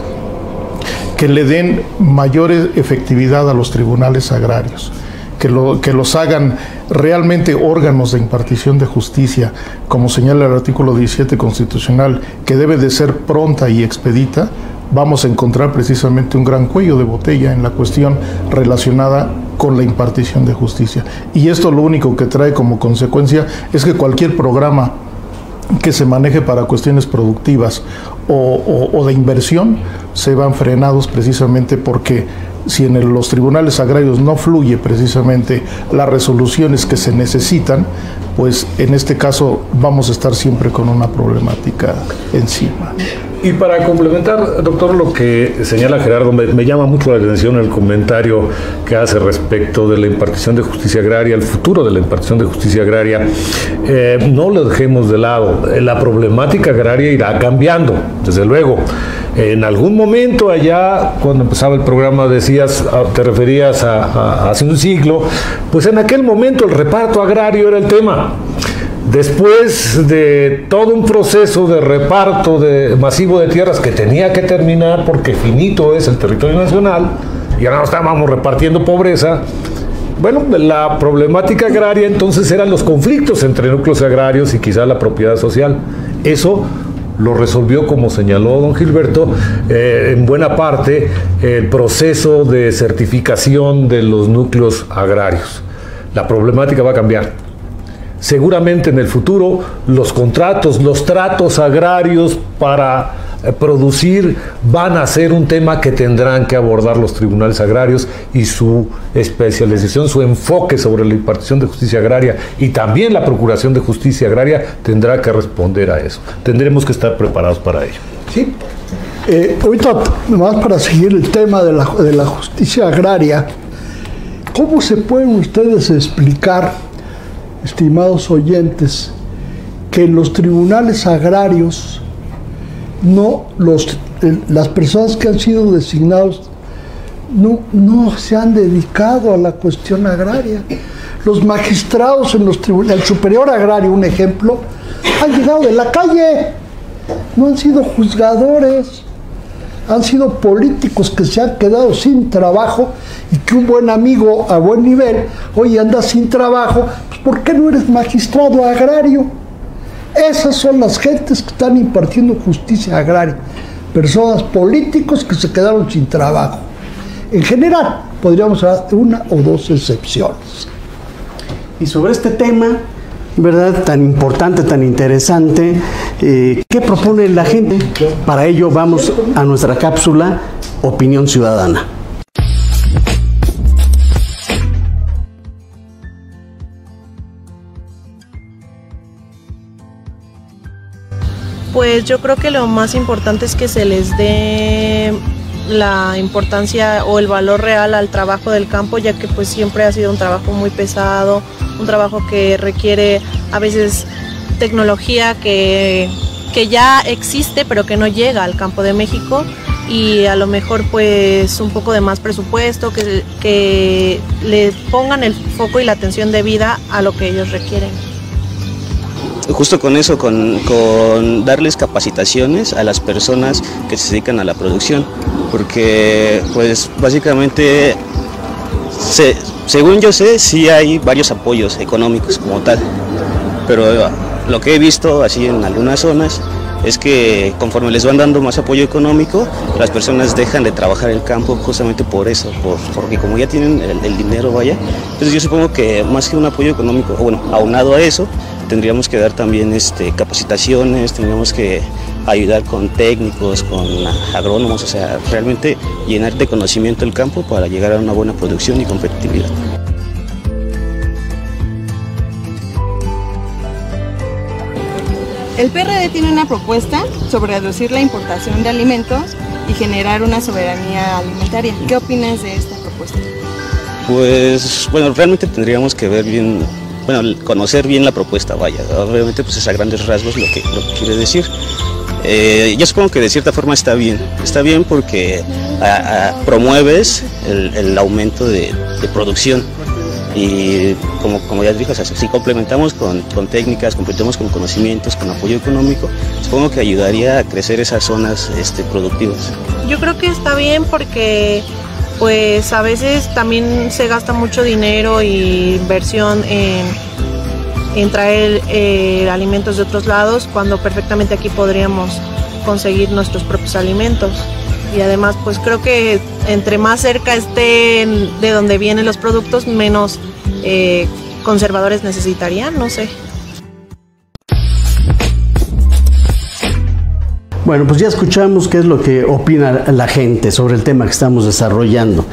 que le den mayor efectividad a los tribunales agrarios, que los hagan realmente órganos de impartición de justicia, como señala el artículo 17 constitucional, que debe de ser pronta y expedita, vamos a encontrar precisamente un gran cuello de botella en la cuestión relacionada con la impartición de justicia. Y esto lo único que trae como consecuencia es que cualquier programa que se maneje para cuestiones productivas o de inversión se van frenados, precisamente porque si en los tribunales agrarios no fluye precisamente las resoluciones que se necesitan, pues en este caso vamos a estar siempre con una problemática encima. Y para complementar, doctor, lo que señala Gerardo, me llama mucho la atención el comentario que hace respecto de la impartición de justicia agraria, el futuro de la impartición de justicia agraria. No lo dejemos de lado, la problemática agraria irá cambiando, desde luego. En algún momento allá, cuando empezaba el programa, te referías a hace un siglo, pues en aquel momento el reparto agrario era el tema. Después de todo un proceso de reparto masivo de tierras que tenía que terminar porque finito es el territorio nacional, y ahora estábamos repartiendo pobreza. Bueno, la problemática agraria entonces eran los conflictos entre núcleos agrarios y quizá la propiedad social. Eso lo resolvió, como señaló don Gilberto, en buena parte el proceso de certificación de los núcleos agrarios. La problemática va a cambiar. Seguramente en el futuro los contratos, los tratos agrarios para producir van a ser un tema que tendrán que abordar los tribunales agrarios, y su especialización, su enfoque sobre la impartición de justicia agraria y también la procuración de justicia agraria tendrá que responder a eso. Tendremos que estar preparados para ello. Sí. Ahorita, nomás para seguir el tema de la justicia agraria, ¿cómo se pueden ustedes explicar, estimados oyentes, que en los tribunales agrarios las personas que han sido designados no se han dedicado a la cuestión agraria. Los magistrados en los tribunales, el superior agrario, un ejemplo, han llegado de la calle, no han sido juzgadores, han sido políticos que se han quedado sin trabajo, y que un buen amigo a buen nivel, oye, andas sin trabajo, pues ¿por qué no eres magistrado agrario? Esas son las gentes que están impartiendo justicia agraria, personas políticos que se quedaron sin trabajo. En general, podríamos hablar de una o dos excepciones. Y sobre este tema, ¿verdad?, tan importante, tan interesante, ¿qué propone la gente? Para ello vamos a nuestra cápsula Opinión Ciudadana. Pues yo creo que lo más importante es que se les dé la importancia o el valor real al trabajo del campo, ya que pues siempre ha sido un trabajo muy pesado, un trabajo que requiere a veces tecnología que ya existe pero que no llega al campo de México, y a lo mejor pues un poco de más presupuesto, que le pongan el foco y la atención debida a lo que ellos requieren. Justo con eso, con darles capacitaciones a las personas que se dedican a la producción, porque pues básicamente, según yo sé, sí hay varios apoyos económicos como tal, pero lo que he visto así en algunas zonas es que conforme les van dando más apoyo económico, las personas dejan de trabajar el campo justamente por eso, porque como ya tienen el dinero, vaya. Entonces yo supongo que más que un apoyo económico, bueno, aunado a eso, tendríamos que dar también capacitaciones, tendríamos que ayudar con técnicos, con agrónomos, o sea, realmente llenar de conocimiento el campo para llegar a una buena producción y competitividad. El PRD tiene una propuesta sobre reducir la importación de alimentos y generar una soberanía alimentaria. ¿Qué opinas de esta propuesta? Pues, bueno, realmente tendríamos que ver bien, bueno, conocer bien la propuesta, vaya. Obviamente, pues es a grandes rasgos lo que quiere decir. Yo supongo que de cierta forma está bien porque promueves el aumento de producción. Y como ya dije, o sea, si complementamos con técnicas, complementamos con conocimientos, con apoyo económico, supongo que ayudaría a crecer esas zonas productivas. Yo creo que está bien porque pues a veces también se gasta mucho dinero y inversión en traer alimentos de otros lados, cuando perfectamente aquí podríamos conseguir nuestros propios alimentos. Y además pues creo que entre más cerca estén de donde vienen los productos, menos conservadores necesitarían, no sé. Bueno, pues ya escuchamos qué es lo que opina la gente sobre el tema que estamos desarrollando.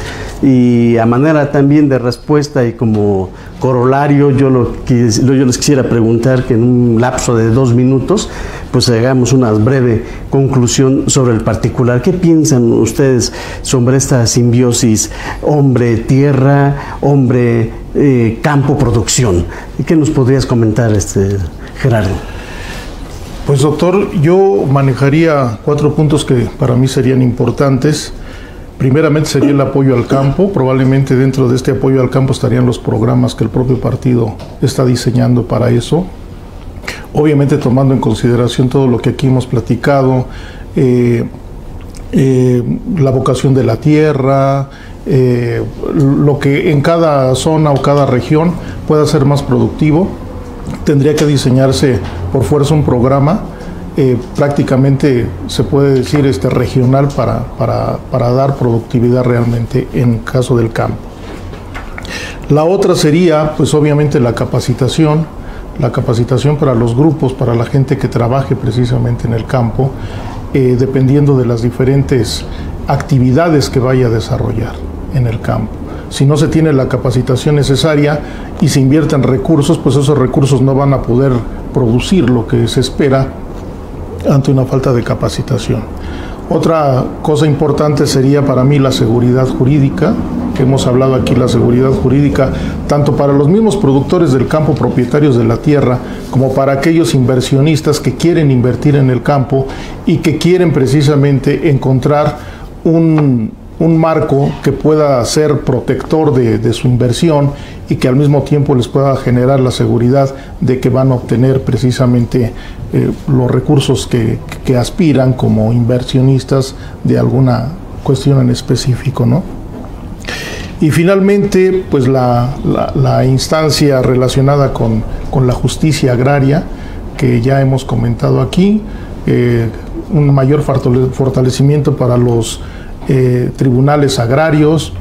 Y a manera también de respuesta y como corolario, yo les quisiera preguntar que en un lapso de 2 minutos, pues hagamos una breve conclusión sobre el particular. ¿Qué piensan ustedes sobre esta simbiosis hombre-tierra, hombre-campo-producción? ¿Qué nos podrías comentar, Gerardo? Pues doctor, yo manejaría 4 puntos que para mí serían importantes. Primeramente sería el apoyo al campo. Probablemente dentro de este apoyo al campo estarían los programas que el propio partido está diseñando para eso. Obviamente tomando en consideración todo lo que aquí hemos platicado, la vocación de la tierra, lo que en cada zona o cada región pueda ser más productivo. Tendría que diseñarse por fuerza un programa, prácticamente se puede decir regional para dar productividad realmente en caso del campo. La otra sería pues obviamente la capacitación para los grupos, para la gente que trabaje precisamente en el campo, dependiendo de las diferentes actividades que vaya a desarrollar en el campo. Si no se tiene la capacitación necesaria y se invierten recursos, pues esos recursos no van a poder producir lo que se espera ante una falta de capacitación. Otra cosa importante sería para mí la seguridad jurídica, que hemos hablado aquí, la seguridad jurídica, tanto para los mismos productores del campo, propietarios de la tierra, como para aquellos inversionistas que quieren invertir en el campo y que quieren precisamente encontrar un un marco que pueda ser protector de su inversión y que al mismo tiempo les pueda generar la seguridad de que van a obtener precisamente los recursos que aspiran como inversionistas de alguna cuestión en específico, ¿no? Y finalmente, pues la instancia relacionada con la justicia agraria, que ya hemos comentado aquí, un mayor fortalecimiento para los tribunales agrarios,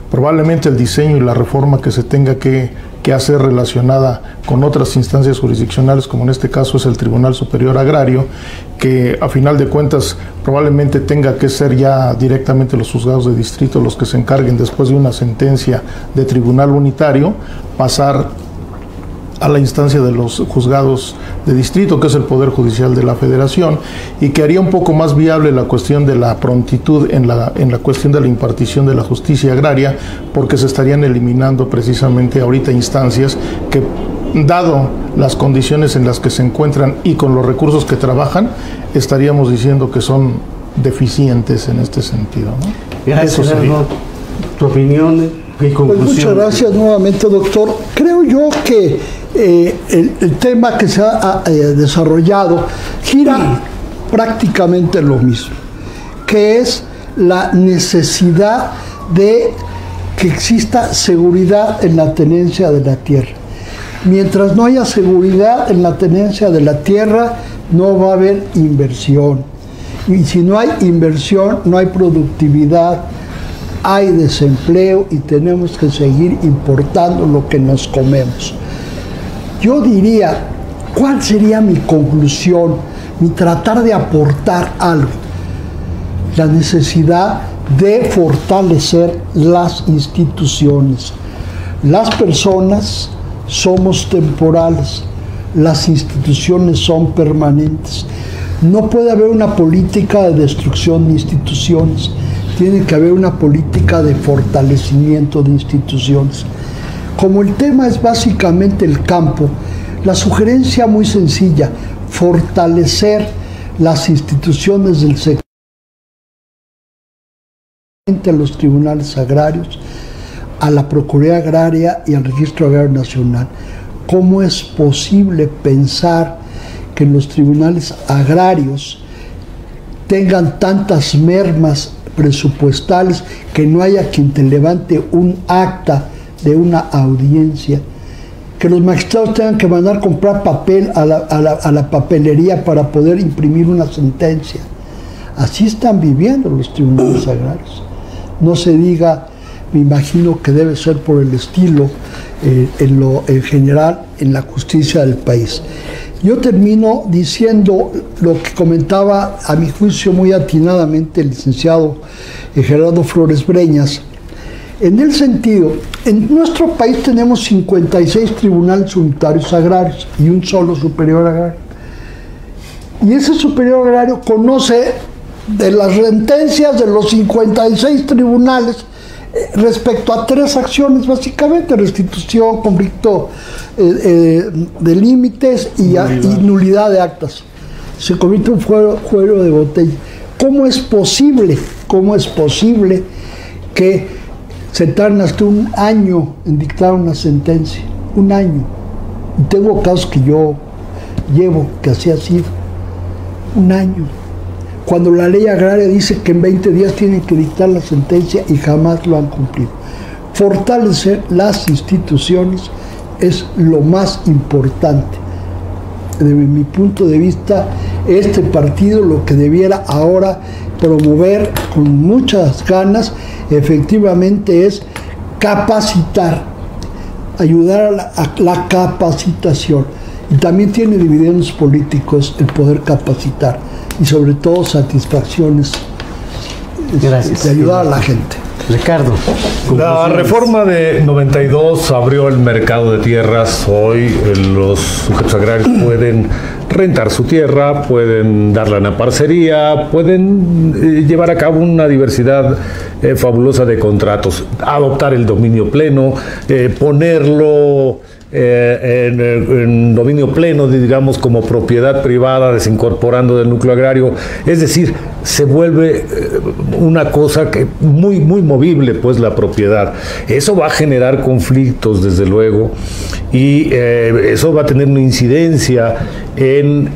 probablemente el diseño y la reforma que se tenga que hacer relacionada con otras instancias jurisdiccionales, como en este caso es el Tribunal Superior Agrario, que a final de cuentas probablemente tenga que ser ya directamente los juzgados de distrito los que se encarguen, después de una sentencia de tribunal unitario, pasar a la instancia de los juzgados de distrito, que es el Poder Judicial de la Federación, y que haría un poco más viable la cuestión de la prontitud en la cuestión de la impartición de la justicia agraria, porque se estarían eliminando precisamente ahorita instancias que, dado las condiciones en las que se encuentran y con los recursos que trabajan, estaríamos diciendo que son deficientes en este sentido, ¿no? Gracias, Gerardo. ¿Tu opinión y conclusión? Pues muchas gracias nuevamente, doctor. Creo yo que el tema que se ha desarrollado gira prácticamente lo mismo, que es la necesidad de que exista seguridad en la tenencia de la tierra. Mientras no haya seguridad en la tenencia de la tierra, no va a haber inversión. Y si no hay inversión, no hay productividad, hay desempleo y tenemos que seguir importando lo que nos comemos. Yo diría, ¿cuál sería mi conclusión? Mi tratar de aportar algo. La necesidad de fortalecer las instituciones. Las personas somos temporales, las instituciones son permanentes. No puede haber una política de destrucción de instituciones, tiene que haber una política de fortalecimiento de instituciones. Como el tema es básicamente el campo, la sugerencia muy sencilla, fortalecer las instituciones del sector, a los tribunales agrarios, a la Procuraduría Agraria y al Registro Agrario Nacional. ¿Cómo es posible pensar que los tribunales agrarios tengan tantas mermas presupuestales que no haya quien te levante un acta de una audiencia, que los magistrados tengan que mandar a comprar papel a la papelería para poder imprimir una sentencia? Así están viviendo los tribunales agrarios. No se diga, me imagino que debe ser por el estilo en general en la justicia del país. Yo termino diciendo lo que comentaba, a mi juicio muy atinadamente, el licenciado Gerardo Flores Breñas, en el sentido, en nuestro país tenemos 56 tribunales unitarios agrarios y un solo superior agrario. Y ese superior agrario conoce de las sentencias de los 56 tribunales respecto a 3 acciones básicamente: restitución, conflicto de límites y nulidad de actas. Se convierte en un juego de botella. ¿Cómo es posible que se tarden hasta un año en dictar una sentencia? Un año. Y tengo casos que yo llevo que así ha sido. Un año. Cuando la ley agraria dice que en 20 días tienen que dictar la sentencia y jamás lo han cumplido. Fortalecer las instituciones es lo más importante. Desde mi punto de vista, este partido lo que debiera ahora promover con muchas ganas, efectivamente, es capacitar, ayudar a la capacitación. Y también tiene dividendos políticos el poder capacitar, y sobre todo satisfacciones. Gracias. De ayudar a la gente. Ricardo. La reforma de 92 abrió el mercado de tierras. Hoy los sujetos agrarios pueden rentar su tierra, pueden darla en la parcería, pueden llevar a cabo una diversidad fabulosa de contratos, adoptar el dominio pleno, ponerlo en dominio pleno, digamos, como propiedad privada, desincorporando del núcleo agrario. Es decir, se vuelve una cosa que muy movible, pues, la propiedad. Eso va a generar conflictos, desde luego, y eso va a tener una incidencia en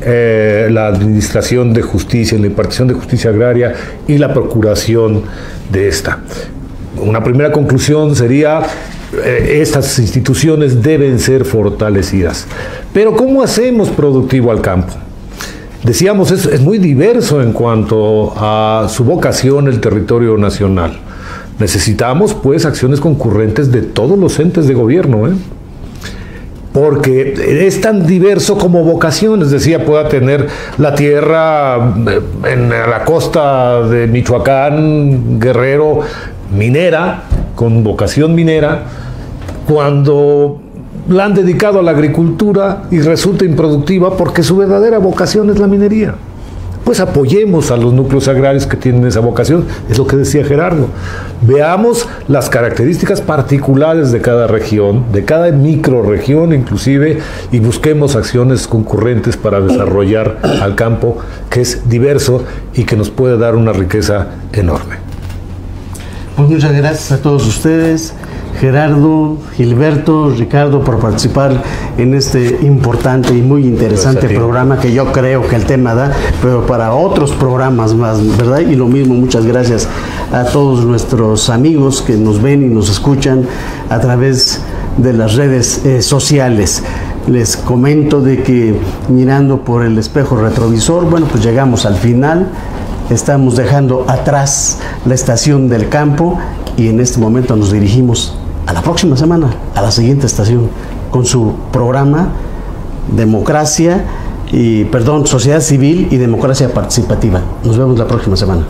la administración de justicia, en la impartición de justicia agraria y la procuración de esta. Una primera conclusión sería: estas instituciones deben ser fortalecidas. Pero ¿cómo hacemos productivo al campo? Decíamos, es muy diverso en cuanto a su vocación el territorio nacional. Necesitamos, pues, acciones concurrentes de todos los entes de gobierno, porque es tan diverso como vocaciones. Decía, pueda tener la tierra en la costa de Michoacán, Guerrero, minera, con vocación minera, cuando la han dedicado a la agricultura y resulta improductiva porque su verdadera vocación es la minería. Pues apoyemos a los núcleos agrarios que tienen esa vocación, es lo que decía Gerardo. Veamos las características particulares de cada región, de cada microrregión inclusive, y busquemos acciones concurrentes para desarrollar al campo, que es diverso y que nos puede dar una riqueza enorme. Pues muchas gracias a todos ustedes, Gerardo, Gilberto, Ricardo, por participar en este importante y muy interesante programa, que yo creo que el tema da, pero para otros programas más, ¿verdad? Y lo mismo, muchas gracias a todos nuestros amigos que nos ven y nos escuchan a través de las redes sociales. Les comento de que, mirando por el espejo retrovisor, bueno, pues llegamos al final. Estamos dejando atrás la estación del campo y en este momento nos dirigimos a la próxima semana, a la siguiente estación, con su programa Sociedad Civil y Democracia Participativa. Nos vemos la próxima semana.